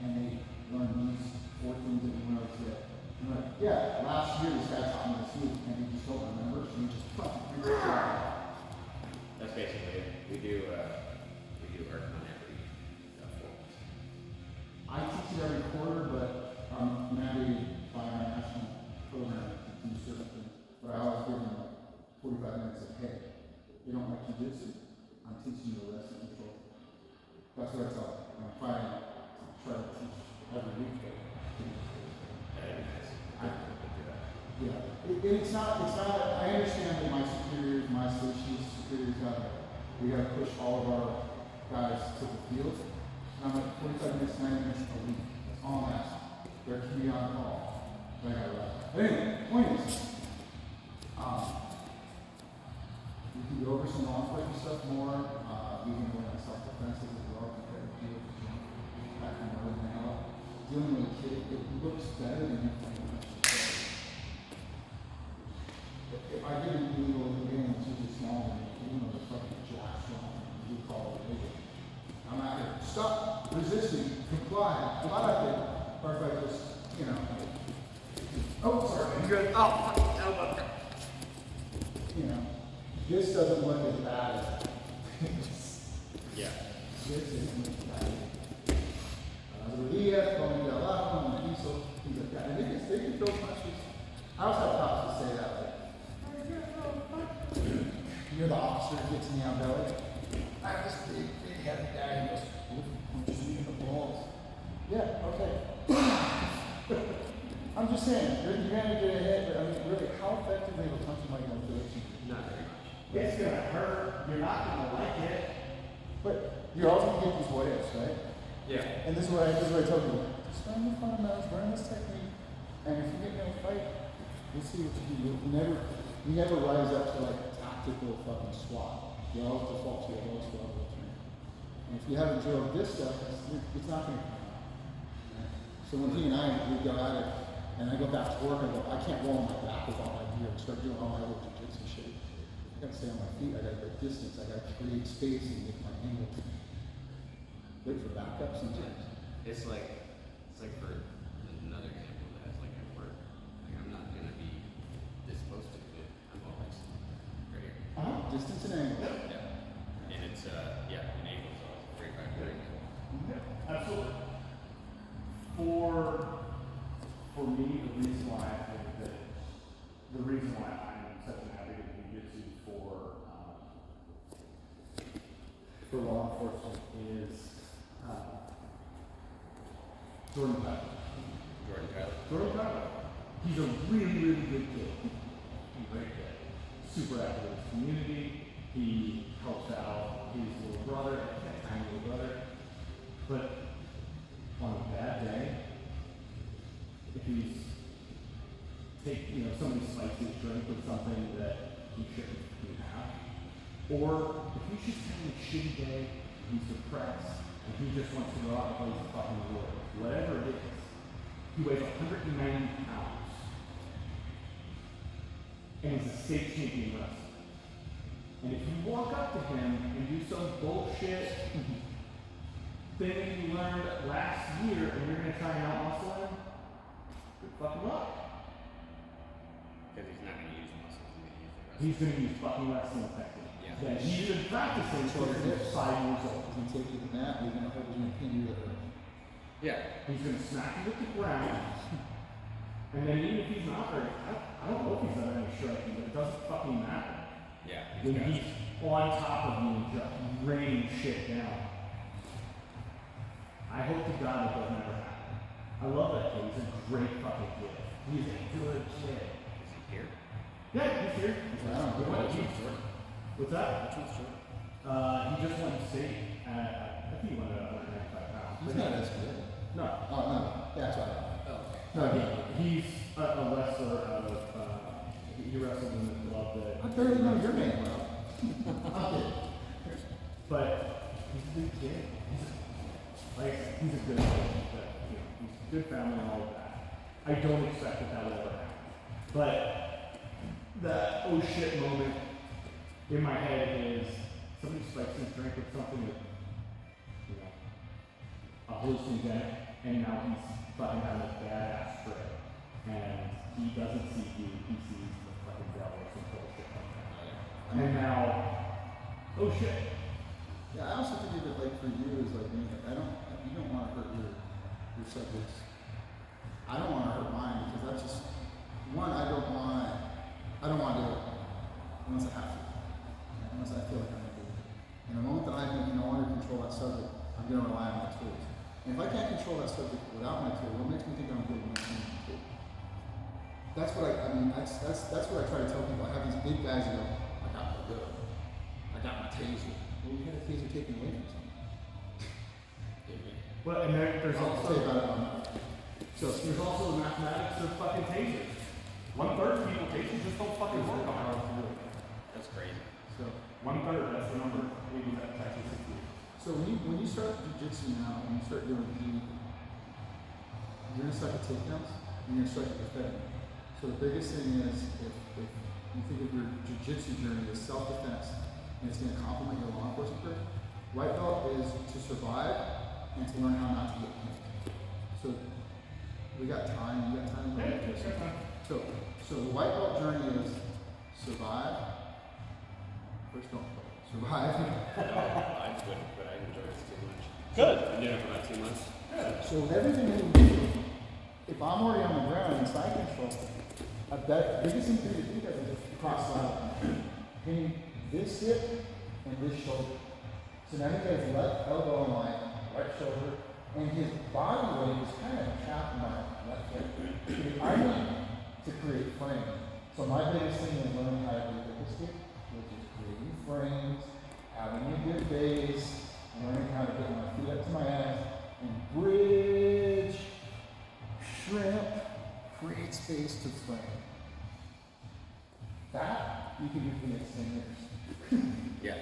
and they learn these 4 things that you know that. You're like, yeah, last year this guy taught me this move and you just don't remember, so you just fucking forget it. That's basically it. We do work on every 4 months. I teach it every quarter, but I'm mandated by our national program to do certain things. But I always give them like 45 minutes of, hey, you don't like jiu-jitsu, I'm teaching you the rest of control. That's what I tell them. I'm trying to teach every week. It's not, I understand that my superiors, my station's superiors we gotta push all of our guys to the field. And I'm like, 45 minutes, 90 minutes a week. That's all I'm asking. There can be on call. But I gotta run. But anyway, point is, we can go over some non-fighting stuff more. We can go into self-defense as well, compared to back and everything else. dealing with a kid, it looks better than you think. If I get an illegal game that's usually smaller than me, even though the fucking jack strong, you call it illegal. I'm not here. Stop resisting, comply. I'm not out there. Or if I just, you know. Oh, sorry. I'm good. Oh, fuck. Elbow. You know, this doesn't look as bad as Yeah. this isn't as bad. Rodriguez, going to Alamo, and Diesel, things like that. And they can throw punches. I also have cops to say that, like, you're the officer who gets in the belly. I have this big heavy guy who goes, punches me in the balls. Yeah, okay. I'm just saying, you're gonna get a hit, but I mean, really, how effectively will punch somebody going to do it? Not very much. It's gonna hurt. You're not gonna like it. But you're also gonna get these what ifs, right? Yeah. And this is what I told you. Just learn the fundamentals, learn this technique, and if you get in a fight, we'll see what you do. You never rise up to like tactical fucking SWAT. You always default to your lowest level of training. And if you haven't drilled this stuff, it's not gonna come out. Right? So when he and I we go at it, and I go back to work, I go, I can't roll on my back with all my gear and start doing all my little jiu-jitsu shit. I gotta stay on my feet, I gotta break distance, I gotta create space and make my angle. Wait for backup sometimes. It's like for another example that has like at work. Like I'm not gonna be this close to it. I'm always right here. Distance and angle. Yeah. And it's an angle, so it's very factor. Yeah, absolutely. For me, the reason why I think that I'm such an advocate of jiu-jitsu for law enforcement is Jordan Tyler. Jordan Tyler. He's a really, really good kid. He's a great kid. Super active in his community. He helps out his little brother, tiny little brother. But on a bad day, if he's somebody spikes his drink with something that he shouldn't have, or if he's just having a shitty day, he's depressed, and he just wants to go out and play the fucking world, whatever it is, he weighs 190 pounds, and he's a state champion wrestler. And if you walk up to him and do some bullshit thing that you learned last year, and you're gonna try and out-muscle him, good fucking luck. Because he's not gonna use muscles. He's gonna use fucking wrestling technique. Yeah. That he's been practicing since he was 5 years old. He's gonna take you to the mat, he's gonna hold you and pin you to the earth. Yeah. He's gonna smack you with the ground. And then even if he's not very, I don't know if he's done any striking, but it doesn't fucking matter. Yeah. When he's on top of you and just raining shit down. I hope to God it doesn't ever happen. I love that kid. He's a great fucking kid. He's a good kid. Is he here? Yeah, he's here. What's that? Which one's short? He just went to state. I think he went at 195 pounds. He's not as good. No. Oh, no. That's right. No, he's a wrestler out of, he wrestled in the club that. I barely know your name, bro. Okay. But he's a good kid. He's a good kid. But, he's a good family and all of that. I don't expect that will ever happen. But that oh shit moment in my head is somebody spikes his drink with something that, a hallucinogen, and now he's fucking having a badass trip. And he doesn't see you, he sees the fucking devil or some bullshit like that. And now, oh shit. Yeah, I also think that like for you is like me, you don't want to hurt your subjects. I don't want to hurt mine because that's just one, I don't want to do it unless I have to. Unless I feel like I'm gonna do it. And the moment that I can no longer control that subject, I'm gonna rely on my tools. And if I can't control that subject without my tool, what makes me think I'm good when I can't control? That's what that's what I try to tell people. I have these big guys that go, I got my gun. I got my taser. Well, you had a taser taken away from someone. Well, and there's I'll also, say about it on that. so there's also the mathematics of fucking tasers. 1/3 of people tasers just don't fucking work on how to do it. That's crazy. So 1/3, that's the number. Maybe that's actually 60. So when you start jiu-jitsu now, when you start doing heat, you're gonna start the takedowns, and you're gonna start the defending. So the biggest thing is if you think of your jiu-jitsu journey as self-defense, and it's gonna complement your law enforcement career, white belt is to survive and to learn how not to get pinned. So we got time, you got time? So the white belt journey is survive. First don't survive. I couldn't, but I enjoyed it too much. Good. I did it for about 2 months. So with everything that we do, if I'm already on the ground in side control, the biggest thing for you to think of is cross lateral. Hitting this hip and this shoulder. So now he has left elbow on my right shoulder, and his body weight is kind of trapped in my left hip. I need to create frame. So my biggest thing is learning how to do the stick, which is creating frames, having a good base, learning how to get my feet up to my ass, and bridge, shrimp, create space to frame. That you can do for the next 10 years. Yeah.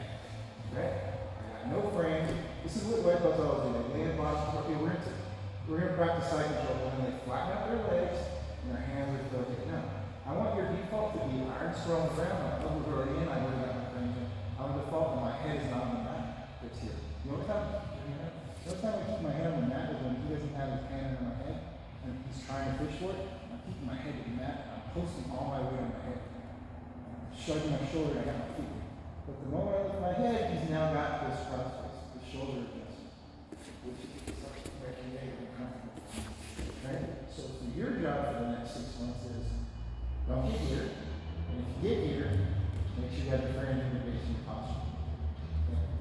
Right? I got no frame. This is what white belts always do. They lay in bottom. Okay, we're gonna practice side control when they flatten out their legs and their hands are tilted. Now, I want your default to be iron still on the ground. My elbows are already in. I've already got my frames in. I want default when my head is not on the mat. It's here. The only time I keep my hand on the mat is when he doesn't have his hand on my head and he's trying to fish for it. I'm keeping my head to the mat. I'm posting all my weight on my head. Shrugging my shoulder, I got my feet. But the moment I lift my head, he's now got this cross face, the shoulder adjustment, which is very comfortable. Okay? So for your job for the next 6 months is don't get here, and if you get here, make sure you have the frame in the base of your posture.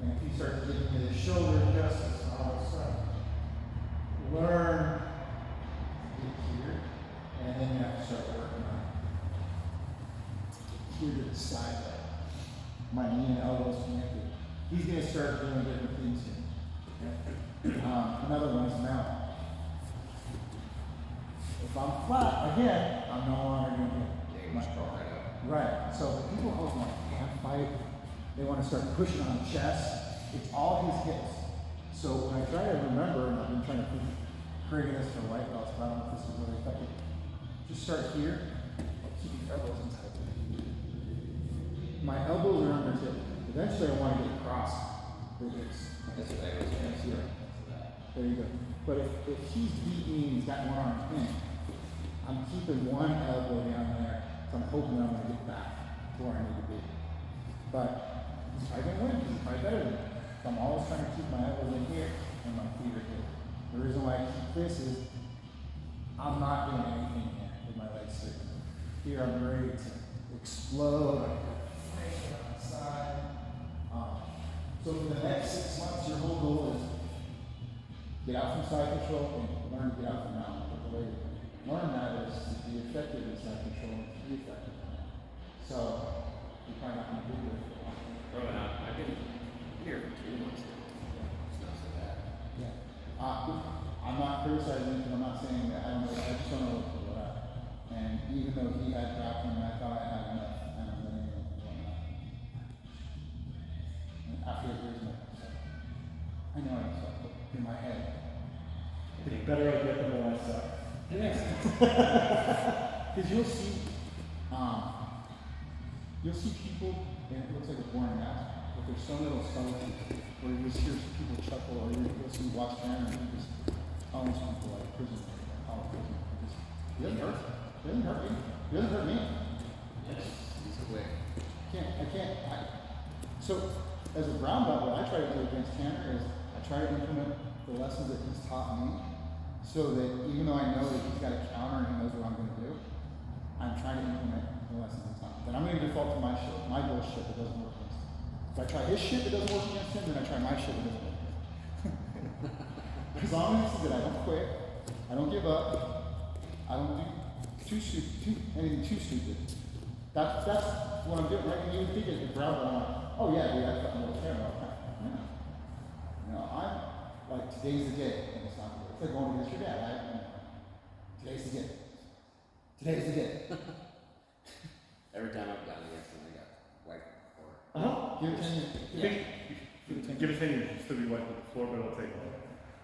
And if you start getting into the shoulder adjustments and all that stuff, learn to get here, and then you have to start working on it. Here to the side leg. My knee and elbows connected. He's going to start doing different things here. Okay? Another one is mount. If I'm flat, again, I'm no longer going to Yeah, you just draw right up. Right. So people always want to hand fight. They want to start pushing on the chest. It's all his hips. So when I try to remember, and I've been trying to create this for white belts, but I don't know if this is really effective. Just start here. Keep your elbows in tight. My elbows are under hip. Eventually I want to get across the hips. That's what I was going to say. There you go. But if he's beating me and he's got one arm in, I'm keeping one elbow down there, so I'm hoping I'm going to get back to where I need to be. But he's probably going to win because he's probably better than me. So I'm always trying to keep my elbows in here and my feet are here. The reason why I keep this is I'm not doing anything here with my legs straight. Here I'm ready to explode. So for the next 6 months, your whole goal is get out from side control and learn to get out from mountain. But the way to learn that is to be effective in side control and to be effective in that. So you're probably not going to do it for a while. Bro, I've been here for 2 months now. It's not so bad. Yeah. I'm not criticizing it, I'm not saying that. I just don't know what I. And even though he had grappling, I thought I had enough. After the years, I know I suck, but in my head. It's better I get than I suck. Yes. Because you'll see people, and it looks like a boring mask, but there's some little subtleties where you just hear some people chuckle, or you'll see watch camera, and you just almost people like prison, college prison. It doesn't hurt. It doesn't hurt you. It doesn't hurt me. It's quick. So, as a brown belt, what I try to do against Tanner is I try to implement the lessons that he's taught me so that even though I know that he's got a counter and he knows what I'm going to do, I'm trying to implement the lessons he's taught me. Then I'm going to default to my shit, my bullshit that doesn't work against him. If I try his shit that doesn't work against him, then I try my shit that doesn't work against him. As long as that I don't quit, I don't give up, I don't do anything too stupid. That's what I'm doing, right? And you would think as a brown belt, I'm like, oh yeah, dude, I fucking don't care about that. No, I'm like, today's the day. And it's not the day. It's like going against your dad. Today's the day. Today's the day. Every time I've gone against him, I got white or. Give it 10 years. Give it 10 years, you'll still be wiped with the floor, but it'll take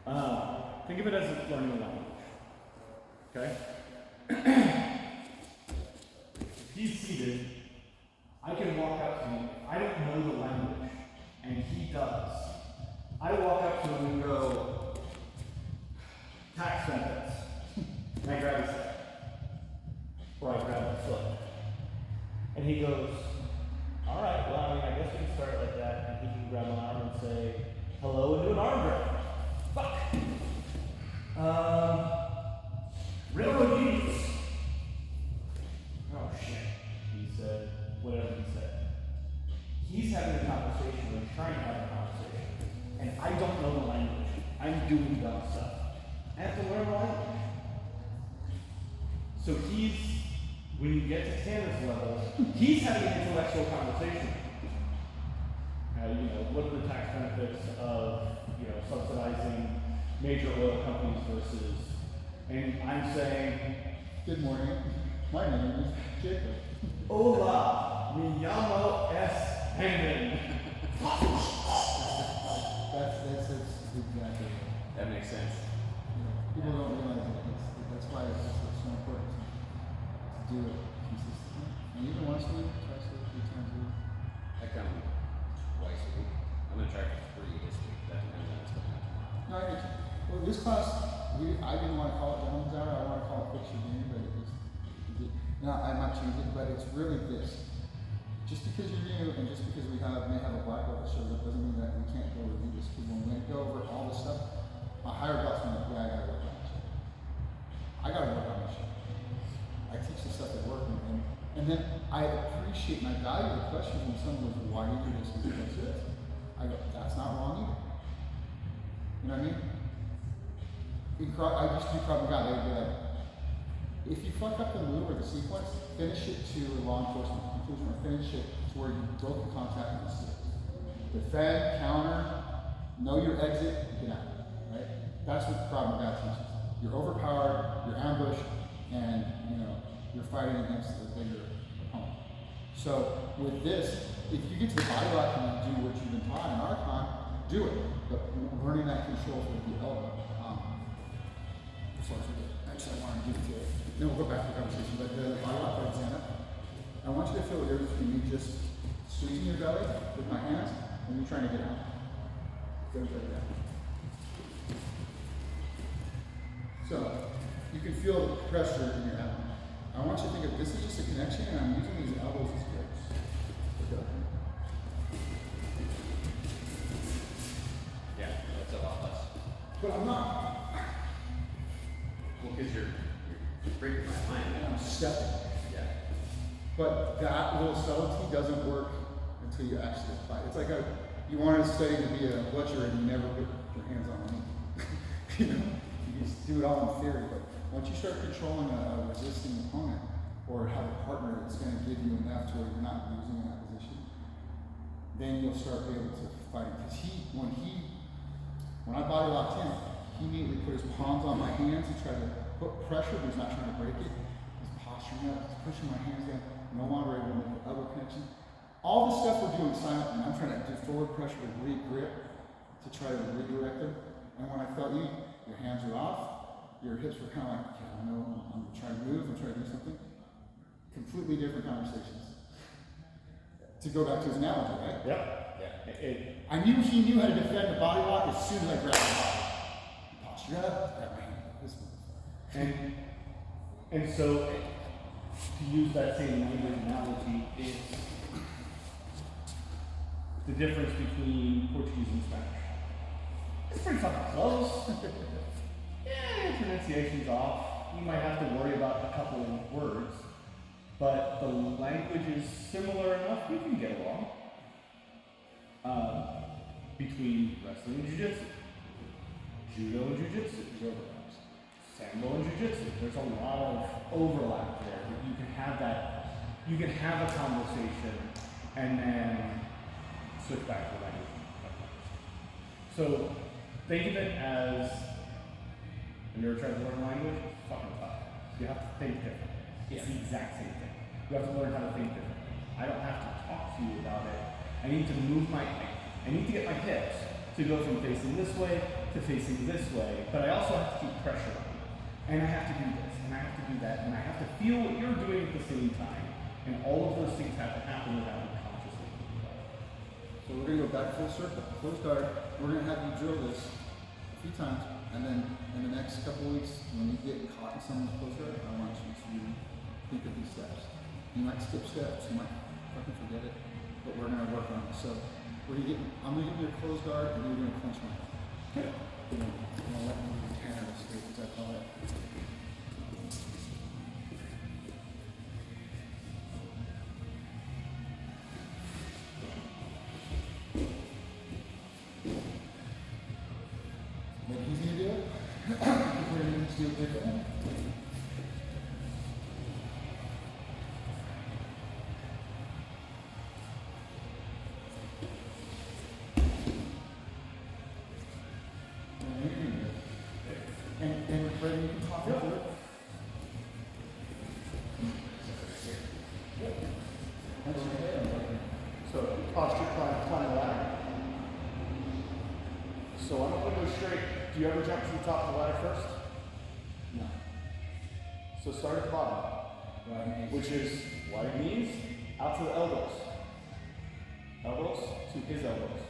long. Think of it as learning a language. Okay? If he's seated, I can walk up to him. I don't know the language, and he does. I walk up to him and go, tax benefits. And I grab his head. Or I grab his foot. And he goes, all right, well, I mean, I guess we can start it like that. And he can grab my arm and say, hello, and do an arm grab. Fuck. Railroad unions. Oh shit, he said, whatever he said. He's having a conversation, or he's trying to have a conversation, and I don't know the language. I'm doing dumb stuff. I have to learn the language. So when you get to Tanner's level, he's having an intellectual conversation. What are the tax benefits of, subsidizing major oil companies versus, and I'm saying, Good morning. My name is Jacob. Hola, me llamo es Henry. That's exactly it. That makes sense. People don't realize it. That's why it's so important to do it consistently. And even once a week, twice a week, 3 times a week. I come twice a week. I'm gonna try for 3 this week. That depends on what's going on tomorrow. No, I get you. Well, this class, I didn't want to call it Gentleman's Hour. I want to call it Fix Your Game, but I might change it, but it's really this. Just because you're new and just because we may have a black belt that shows up doesn't mean that we can't go review this. Because when we go over all this stuff, my higher belts are like, yeah, I gotta work on this shit. I gotta work on this shit. I teach the stuff at work, and then I appreciate and I value the questions when someone goes, why do you do this? Because this. I go, that's not wrong either. You know what I mean? I used to do Krav Maga. They would be like, if you fuck up the move or the sequence, finish it to a law enforcement conclusion, or finish it to where you broke the contact and stick. Defend, counter, know your exit, get out. Right? That's what Krav Maga teaches. You're overpowered, you're ambushed, and you're fighting against the bigger opponent. So with this, if you get to the body lock and you do what you've been taught in our time, do it. But learning that control with the elbow. Before I forget, actually I want to give it to you. Then we'll go back to the conversation. But the body lock by Xana, I want you to feel the difference between me just squeezing your belly with my hands and you trying to get out. Goes like that. So you can feel the pressure in your abdomen. I want you to think of this is just a connection, and I'm using these elbows as grips. Yeah, that's a lot less. But I'm not. Well, because you're breaking my line. I'm stepping. Yeah. But that little subtlety doesn't work until you actually apply it. It's like you wanted to study to be a butcher and you never put your hands on the meat. You just do it all in theory. But once you start controlling a resisting opponent, or have a partner that's going to give you enough to where you're not losing in that position, then you'll start being able to fight it. Because when I body locked him, he immediately put his palms on my hands and tried to put pressure, but he's not trying to break it. He's posturing up, he's pushing my hands down, no longer able to make an elbow connection. All the stuff we're doing silently, I'm trying to do forward pressure to re-grip to try to redirect them. And when I felt you, your hands were off, your hips were kind of like, okay, I know, I'm trying to move, I'm trying to do something. Completely different conversations. To go back to his analogy, right? Yep. Yeah. I knew he knew how to defend the body lock as soon as I grabbed the body. Posture up, grab my hand. This one. And so, to use that same language analogy, is the difference between Portuguese and Spanish. It's pretty fucking close. Yeah, pronunciation's off. You might have to worry about a couple of words, but the language is similar enough we can get along. Between wrestling and jiu-jitsu, judo and jiu-jitsu, sambo and jiu-jitsu, there's a lot of overlap there. But you can have a conversation and then switch back to language. So think of it as, have you ever tried to learn language? It's fucking tough. You have to think differently. It's the exact same thing. You have to learn how to think differently. I don't have to talk to you about it. I need to I need to get my hips to go from facing this way to facing this way, but I also have to keep pressure on you. And I have to do this, and to do that, and I have to feel what you're doing at the same time. And all of those things have to happen without me consciously thinking about it. So we're gonna go back full circle, close guard. We're gonna have you drill this a few times, and then in the next couple of weeks, when you get caught in someone's close guard, I want you to think of these steps. You might skip steps, you might fucking forget it, but we're gonna work on it. So I'm gonna give you a close guard, and you're gonna clench my hand. Okay. I'm gonna let you do the Canada straight, as I call it. Maybe he's gonna do it. We're gonna do it differently. And Brady, you can talk about it. That's okay. So posture, climb ladder. So I'm gonna go straight. Do you ever jump to the top of the ladder first? No. So start at the bottom, which is wide knees out to the elbows. Elbows to his elbows.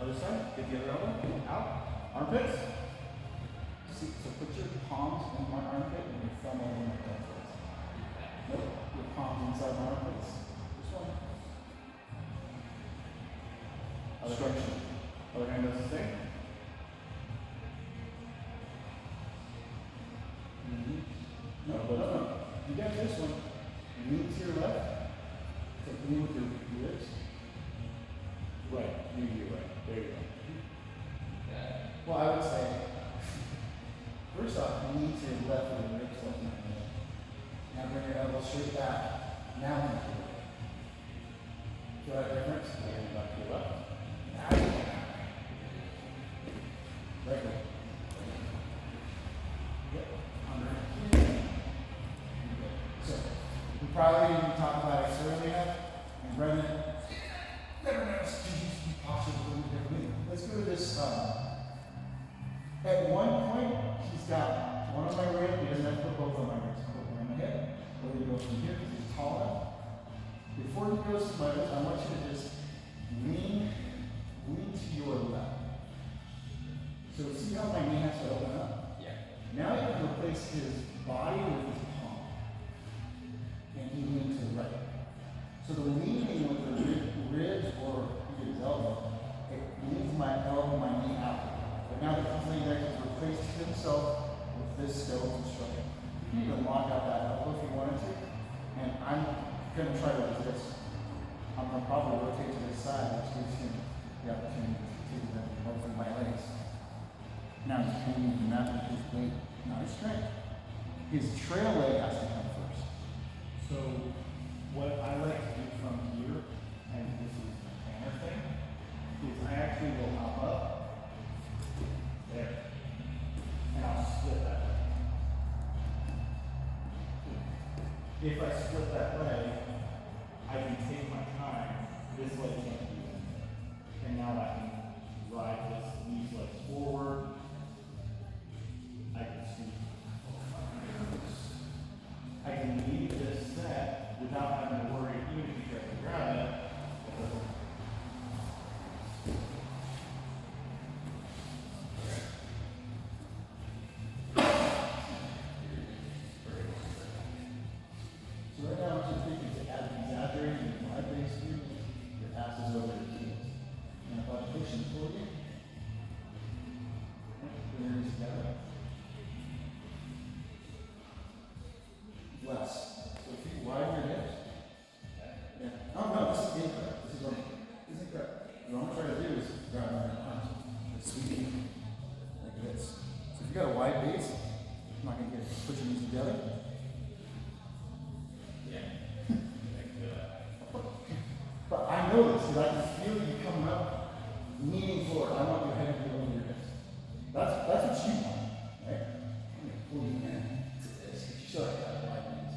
Other side, get the other elbow, out. Armpits. See, so put your palms in my armpit and your thumb over my armpits. Nope, your palms inside my armpits. This one. Other direction. Other hand does the same. No, no. You got this one. Lean to your left. Take lean with your ribs. Right, you're right. There you go. Well, I would say, first off, lean to your left with your ribs like that. Now bring your elbow straight back. Now lean to your right. Feel that difference? And back to your left. Right there. Yep. Under. So, we probably didn't talk about it earlier, and Brendan, never noticed you posture a little differently. Let's go to this. At one point, he's got one on my rib. He doesn't have to put both on my ribs. Put one on my hip. We're going to go from here because he's tall enough. Before he goes to my ribs, I want you to just lean to your left. So see how my knee has to open up? Yeah. Now you can replace his body with his palm. And he leans to the right. So the leaning with the ribs or his elbow, it leads my elbow, my knee out. But now that he's laying there, he's replaced himself with this skeleton structure. You can even lock out that elbow if you wanted to. And I'm going to try to resist. I'm going to probably rotate to this side, which gives him the opportunity to open my legs. Now he's hanging not with his weight, not his strength. His trail leg has to come first. So what I like to do from here, and this is the planner thing, is I actually will hop up there, and I'll split that leg. If I split that leg, I can take my time. This leg can't do it, and now I can ride these legs forward. I can scoot. I can leave this set without having to worry, even if you try to grab it. So right now, what you're thinking is exaggerating your wide base view, your ass is over your heels. And if I push and pull you, bring your knees together. Less. So if you widen your hips. Yeah. Oh no, this is incorrect. This is incorrect. What I'm trying to do is grab my arms and sweep like this. So if you got a wide base, I'm not going to get it. Put your knees together. But I know this because I can feel you coming up, leaning forward. I want your head to be over your hips. That's what you want, right? I'm going to pull you in to this. You should have got wide knees.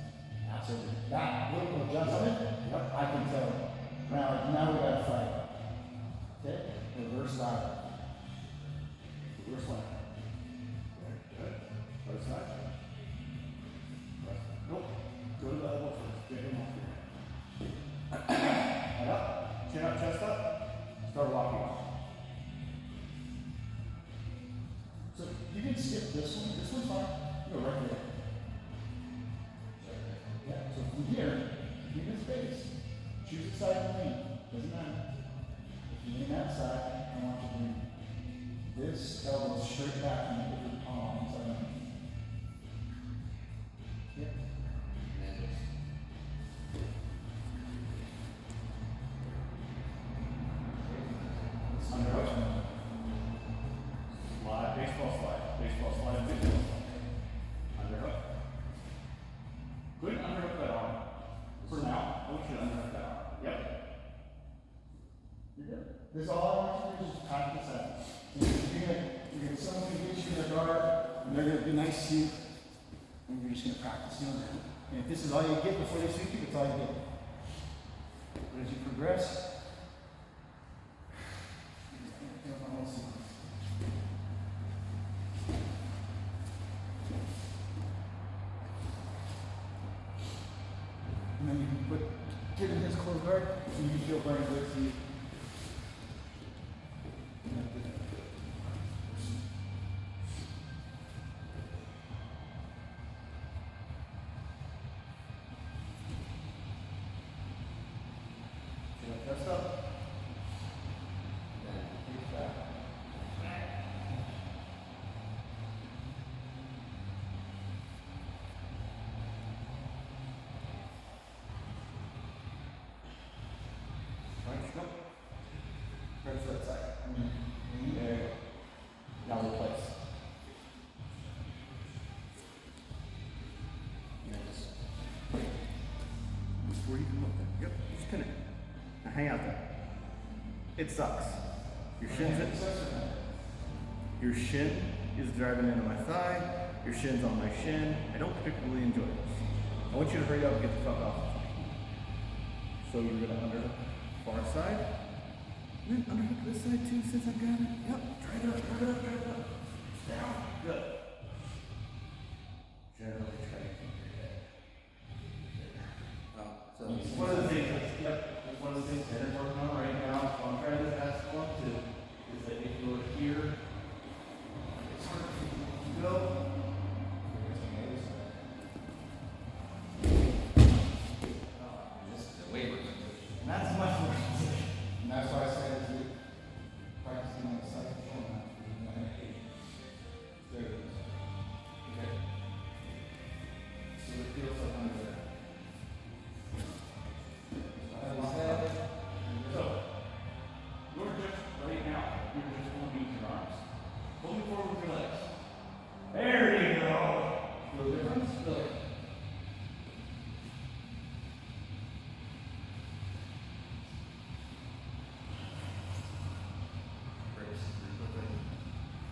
Absolutely. That little adjustment, yep, I can tell. Now we got to fight. Okay? Reverse ladder. Reverse ladder. You can skip this one. This one's fine. You go right there. Yeah. So from here, you need this base. Choose the side you lean. Doesn't matter. If you lean that side, I want you to bring this elbow straight back and put your palm inside out. Yep. Underhook. Slide, baseball slide, baseball slide, baseball slide. Underhook. Go ahead and underhook that arm. For now, I want you to underhook that arm. Yep. You're good. This all I want you to do is just practice that. You're gonna someone can get you in the guard, and they're gonna be nice to you, and you're just gonna practice doing that. And if this is all you get before they sweep you, it's all you get. But as you progress, and then you can get in his close guard, and you can feel very good to you. Chest up. Reach back. Right, go. Right to that side. There you go. Now replace. Before you come up there. Yep, just pin it. Now hang out there. It sucks. Your shin is driving into my thigh. Your shin's on my shin. I don't particularly enjoy this. I want you to hurry up and get the fuck off. So you're gonna underhook far side. And then underhook this side too since I've got it. Yep, drive it up, drive it up, drive it up. Down. Good. Generally try to keep your head. So It's one of the things that's, it's one of the things that I'm working on right now. So I'm trying to pass one too. Is that if you're here, it's hard to go. this is a waiver. And that's much more easier. And that's why I said if you practicing on the side control match, there it is. Okay. So it feels like under there. So, you're just, right now, you're just going to use your arms. Pulling forward with your legs. There you go. Feel the difference? Feel it.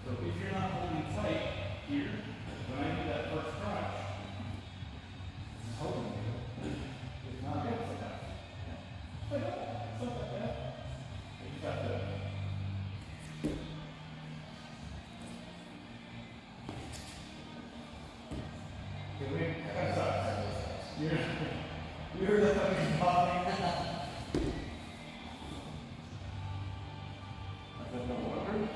So if you're not holding tight here, when I do that first crunch, It's holding you. it's not good for that. Like that. Stuff like that. You just have to. Okay, wait, that sucks. You're the fucking popping. I don't know what works.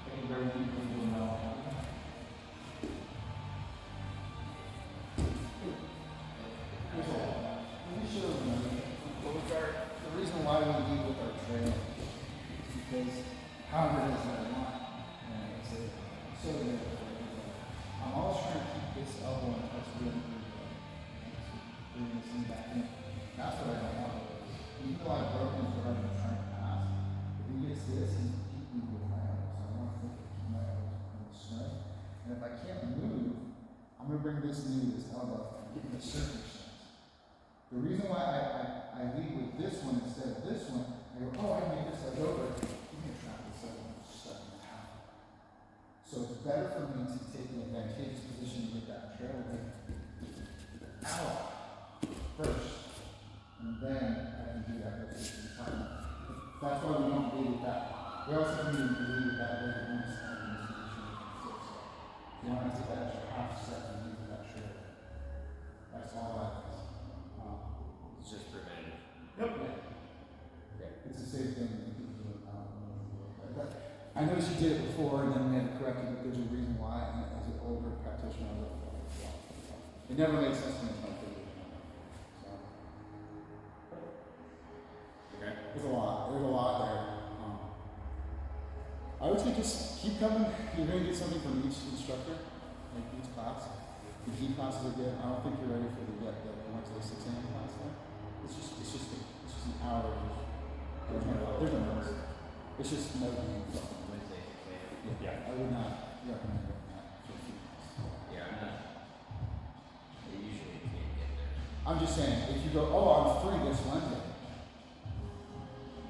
I can barely do it now. Let me show you the reason why we lead with our trail is because however it is that I want. And I say, so I'm always trying to keep this elbow in touch with bring this thing back in. That's what I don't want. Even though I've broken his guard and trying to pass, if he gets this, he's keeping me with my elbows. So I want to keep my elbows in the strength. And if I can't move, I'm going to bring this knee to this elbow and give me a certain strength. The reason why I lead with this one instead of this one, I go, oh, I made this leg over. I'm going to trap this leg and stuck in half. So it's better for me to take the advantageous position to get that trail leg out first. And then I can do that rotation time. That's why we don't lead with that. We also need to lead with that leg and one step in this position. You want to take that extra half step and lead with that trail. That's all I It's just preventative. Yep. It's the same thing that people do it now. I I noticed you did it before, and then we had to correct it, but there's a reason why, and as an older practitioner, I was like, it never made sense to me until I figured it out. So, Okay. there's a lot there. I would say just keep coming. You're going to get something from each instructor, like each class. The key classes are good. I don't think you're ready for the went to the 6 a.m. class though. It's just an hour. There's no notes. It's just no game. Wednesday, 6 a.m. Yeah, I would not recommend doing that for a few months. Yeah, I'm not. I usually can't get there. I'm just saying, if you go, oh, I'm free this Wednesday.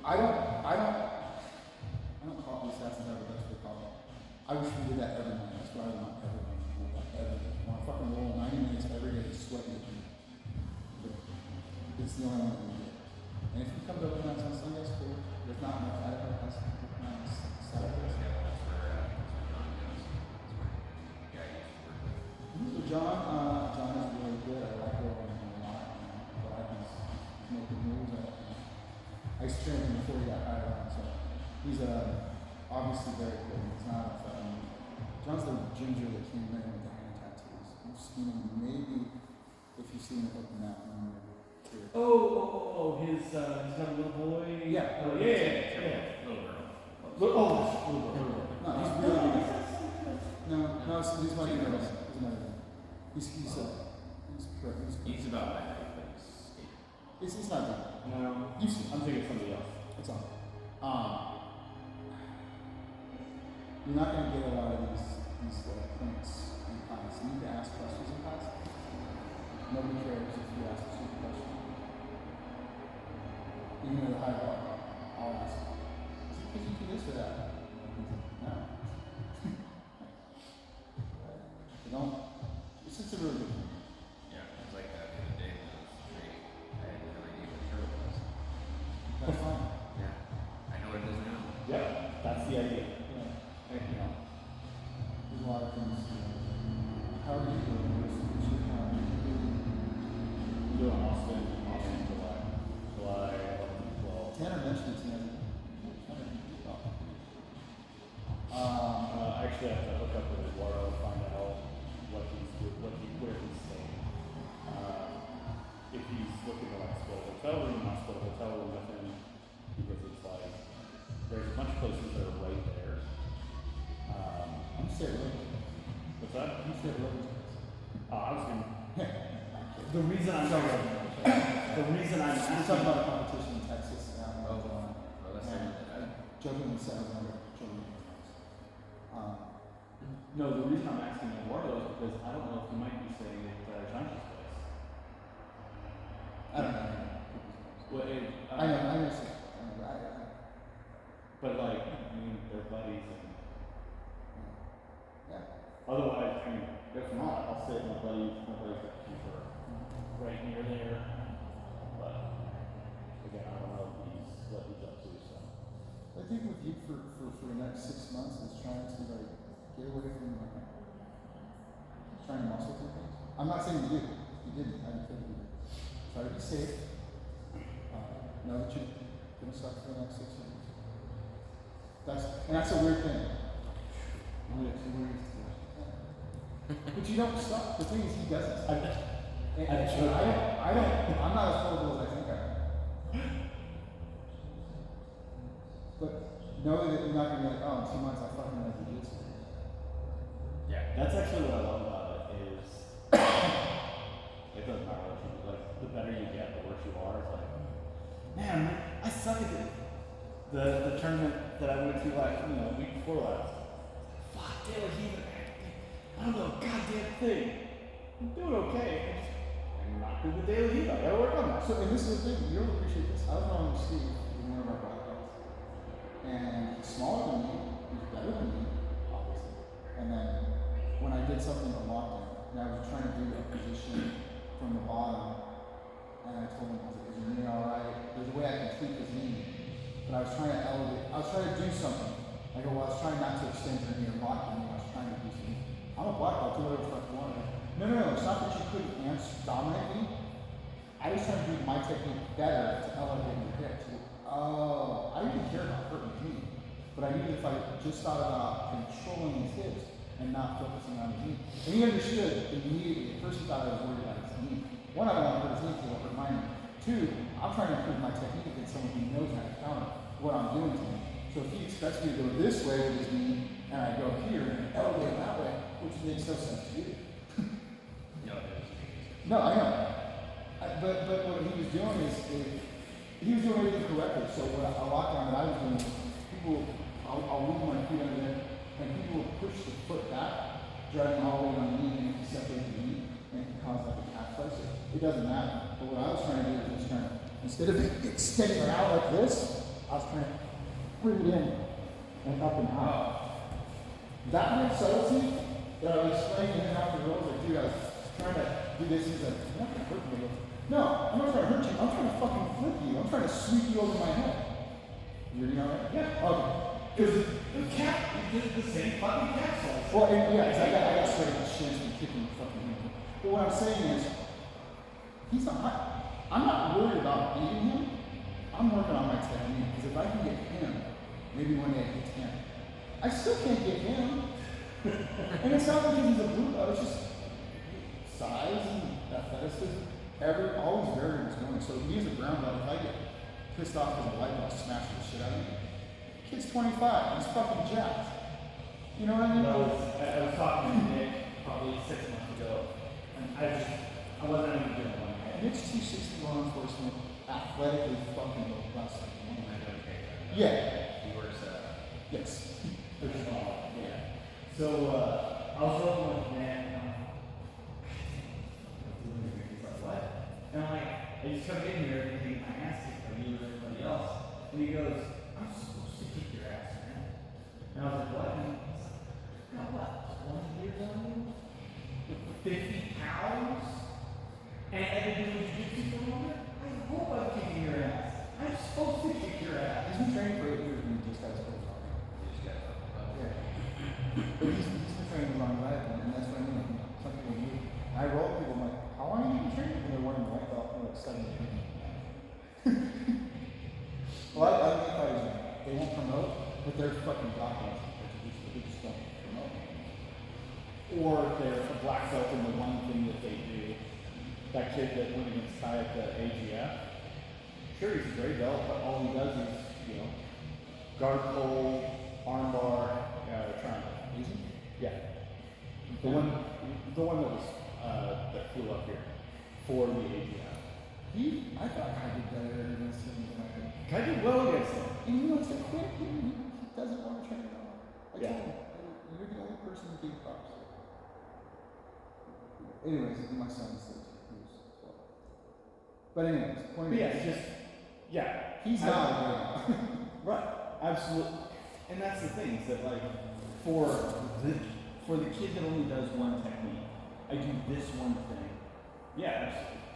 I don't call it that's never that's what they call it. I wish we did that every night. That's what I want every night. I want that every day. I want to fucking roll 90 minutes every day sweating at me. It's the only one that we get. And if you come to open nights on Sundays, cool. There's not enough out of it. That's Saturdays. So John is really good. I like rolling him a lot. But I can make the moves. I used to train him before he got hired on, so he's obviously very good. He's not John's the ginger that came in with the hand tattoos. You've seen him maybe if you've seen him open that one. He's got a little boy. Yeah. Yeah. Little girl. Little girl. No, he's really good. No, he's my hero. He's another one. He's He's about my height, but he's not done. No, You've seen him. I'm thinking of somebody else. It's on. You're not going to get a lot of these points in class. You need to ask questions in class. Nobody cares if you ask a stupid question. Even at a high bar, I'll ask. Is it because you do this or that? No. You don't. It's just a really good thing. Yeah, it was like that the other day when I was training. I had no idea what turtle was. That's fine. Yeah. I know what it is now. Yep, that's the idea. There's a lot of things. How are you doing? What's your plan? I'm doing Austin, July 11th, 12th. Tanner mentioned it to me. I actually have to hook up with Eduardo to find out where he's staying. If he's looking to like split a hotel room, I'll split a hotel room with him because it's like there's a bunch of places that are right there. I'm scared. What's that? I'm scared. I was gonna. The reason I'm talking asking about a competition in Texas. Well, that's and it. jokingly said I was under No, the reason I'm asking Eduardo is because I don't know if he might be staying at Shanti's place. I don't know. Well, I know. But like, I mean, they're buddies, and Yeah. otherwise, I mean, if not, I'll stay at my buddy's for right near there. But again, I don't know what he's up to. So I think with you for the next 6 months is trying to like get away from like trying to muscle through things. I'm not saying you did. You didn't. I didn't think you did. Try to be safe. Know that you're gonna suck for the next 6 months. That's a weird thing. But you don't suck. The thing is, he doesn't. I'm not as horrible as I think I am. But know that you're not gonna be like, oh, in 2 months I fucking like jiu-jitsu. yeah, that's actually what I love about it is it doesn't matter what you do. Like the better you get, the worse you are. It's like, man, I suck at it. The tournament that I went to week before last. Fuck, Daily Heat. I don't know, goddamn thing. I'm doing okay. I'm not good with Daily Heat. I gotta work on that. So, and this is the thing, you'll appreciate this. I was on Steve in one of our podcasts. And he's smaller than me, he's better than me, obviously. And then when I did something on lockdown, and I was trying to do a position from the bottom, and I told him, I was like, is your knee alright? There's a way I can tweak his knee. But I was trying to elevate, I was trying to do something. I go, well, I was trying not to extend your knee or lock your knee, I was trying to do something. I'm a black belt, do whatever the fuck you want. No, it's not that you couldn't dominate me. I was trying to do my technique better to elevate your hips. Oh, I didn't care about hurting me. But But I knew if I just thought about controlling his hips and not focusing on his knee. And he understood immediately. At first he thought I was worried about his knee. One, I don't want to hurt his knee because it'll hurt my knee. Two, I'm trying to improve my technique against someone who knows how to counter what I'm doing to him. So if he expects me to go this way with his knee, and I go here and elevate that way, which makes no sense to you. No, it doesn't. No, I know. But what he was doing is he was doing everything correctly. So what a lockdown that I was doing was people, I'll leave my feet under there, and people will push the foot back, driving all the way on the knee, and it can separate the knee, and it can cause like a calf flexor. It doesn't matter. But what I was trying to do is just trying to, instead of extending it out like this, I was trying to bring it in and up and out. That little subtlety that I was explaining to him after the rolls, like, dude, I was trying to do this, he's like, I'm not gonna hurt you. No, I'm not trying to hurt you, I'm trying to fucking flip you. I'm trying to sweep you over my head. You're alright? Yeah. Okay. Because the cat is the same fucking cat size. Well, and, yeah, I got straight in the shins and kicking the fucking him. But what I'm saying is, he's not, I'm not worried about beating him. I'm working on my technique, because if I can get him, maybe one day I get him. I still can't get him. And it's not because he's a blue belt, it's just size and athleticism. Always variables going. So he is a brown belt. If I get pissed off because a white belt smashes the shit out of me, kid's 25, he's fucking jacked. You know what I mean? I was talking to Nick probably 6 months ago, and I wasn't even doing one. Nick's 260 law enforcement, athletically fucking robust. Okay. Yeah. He works Yes. Which is all. Yeah. So I was rolling with Dan. And I'm like, I just come in here and getting my ass kicked by you and everybody else. And he goes, I'm supposed to kick your ass, man. And I was like, what? And he's like, no, what? 20 years on you? 50 pounds? And I've been doing jiu-jitsu for longer? I hope I'm kicking your ass. I'm supposed to kick your ass. He's been training for 8 years and he just got his first fight. Yeah. But he's been training as long as I have been, and that's what I mean. Like, some people move. I roll people, I'm like, how long have you been training? And they're wearing white belt for like 7 years. Well, I think fighters, they won't promote, but they're fucking doctors. They just don't promote. Or they're a black belt in the one thing that they do. That kid that went against Ty at the AGF. Sure, he's a gray belt, but all he does is, guard pull, arm bar, triangle. Easy? Yeah. The one that was that flew up here for the AGF. I thought I did better against him than I did. I did well against him. And you know what's the quick? He doesn't want to train at all. I Yeah. told him, you're the only person who gave props. Anyways, my son is 13. But anyways, point But yeah, is, it's just, he's not a right, absolutely. And that's the thing, is that like, for the kid that only does one technique, I do this one thing. Yeah,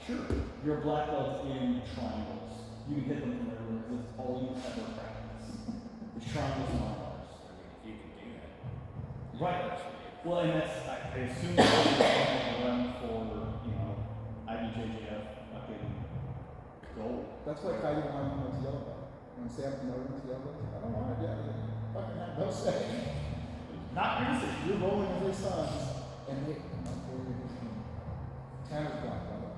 sure. You're a black belt in triangles. You can hit them from everywhere because it's all you ever practice. It's triangles and arm bars. You can do that. Right. Well, and that's, I assume that you're going to run for, IBJJF fucking gold. That's why Kai didn't want to promote to yellow belt. When Sam promoted him to yellow belt, I don't want to get it. Fucking have no say. Not your decision. You're rolling with your sons. And they, Tanner's black belt.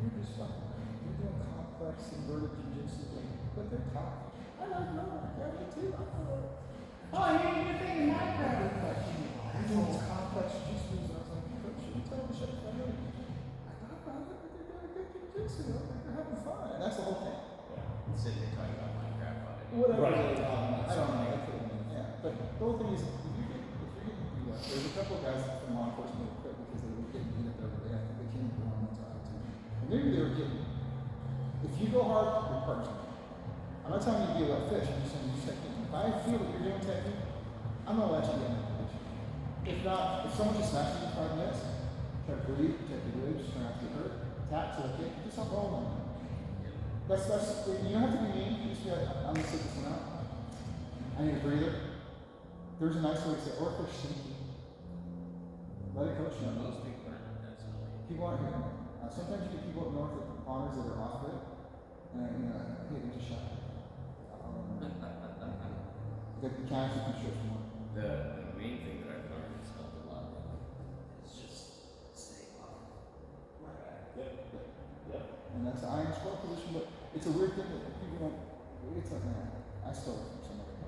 You're just fucking, you're doing complex inverted jiu-jitsu, but they're tough. I don't know, I got it too. Oh, you're thinking my private question. I'm doing these complex jiu-jitsu, and I was like, coach, you tell them to shut the fuck up. I thought about it, but they're doing good jiu-jitsu, they're having fun. And that's the whole thing. And sitting there talking about Minecraft on it. Whatever Right. they're talking about, I don't know, that's what I mean, yeah. But the whole thing is, if you're getting beat up, there's a couple of guys from law enforcement that quit because they were getting beat up every day. I think they came to one mental attitude. And maybe they were getting, if you go hard, you're punching. I'm not telling you to be a wet fish, I'm just saying use technique. If I feel that you're doing technique, I'm gonna let you get in that position. If not, if someone just smashes you in 5 minutes, try to breathe, protect your ribs, try not to get hurt, tap to the kick, just stop rolling. That's, you don't have to be mean, you just be like, I'm gonna sit this one out. I need a breather. There's a nice way to say, or if they're sneaky. Let it coach you. Most people aren't necessarily. People aren't here. Sometimes you get people up north at honors that are off it, and hey, there's a shot. The mechanics of construction work. The main thing that I've learned that's helped a lot is just staying off my back. Yep. And that's the iron squat position, but it's a weird thing that people don't, it's like, man, I stole it from somebody.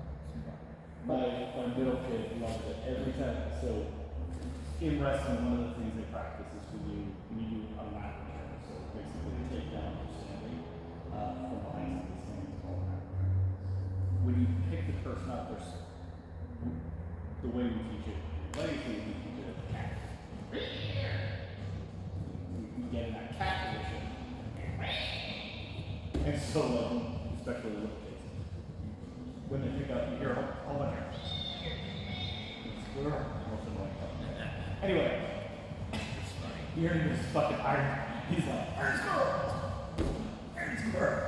My middle kid loves it every time. So in wrestling, one of the things they practice is when you do a lat return. So basically, take down your standing from behind the standing is called lat return. When you pick the person up, there's the way we teach it. Legacy, we teach it as a cat. You get in that cat position, and so especially the little kids, when they pick up, you hear a whole bunch of motion like that. Anyway, you hear him this fucking iron. He's like, iron squirrel! Iron squirrel!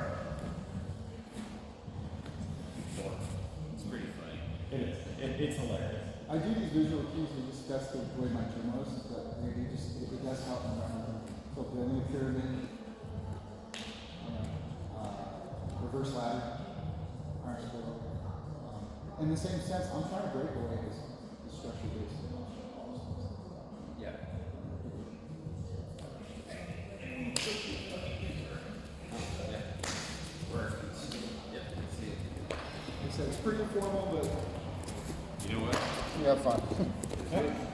It's pretty funny. It is. It's hilarious. I do these visual cues to discuss the way my gym was, but it does help me learn. So building a pyramid, reverse ladder, iron squirrel. In the same sense, I'm trying to break away this structure-based Yeah. It's pretty informal, but You know what? we have fun.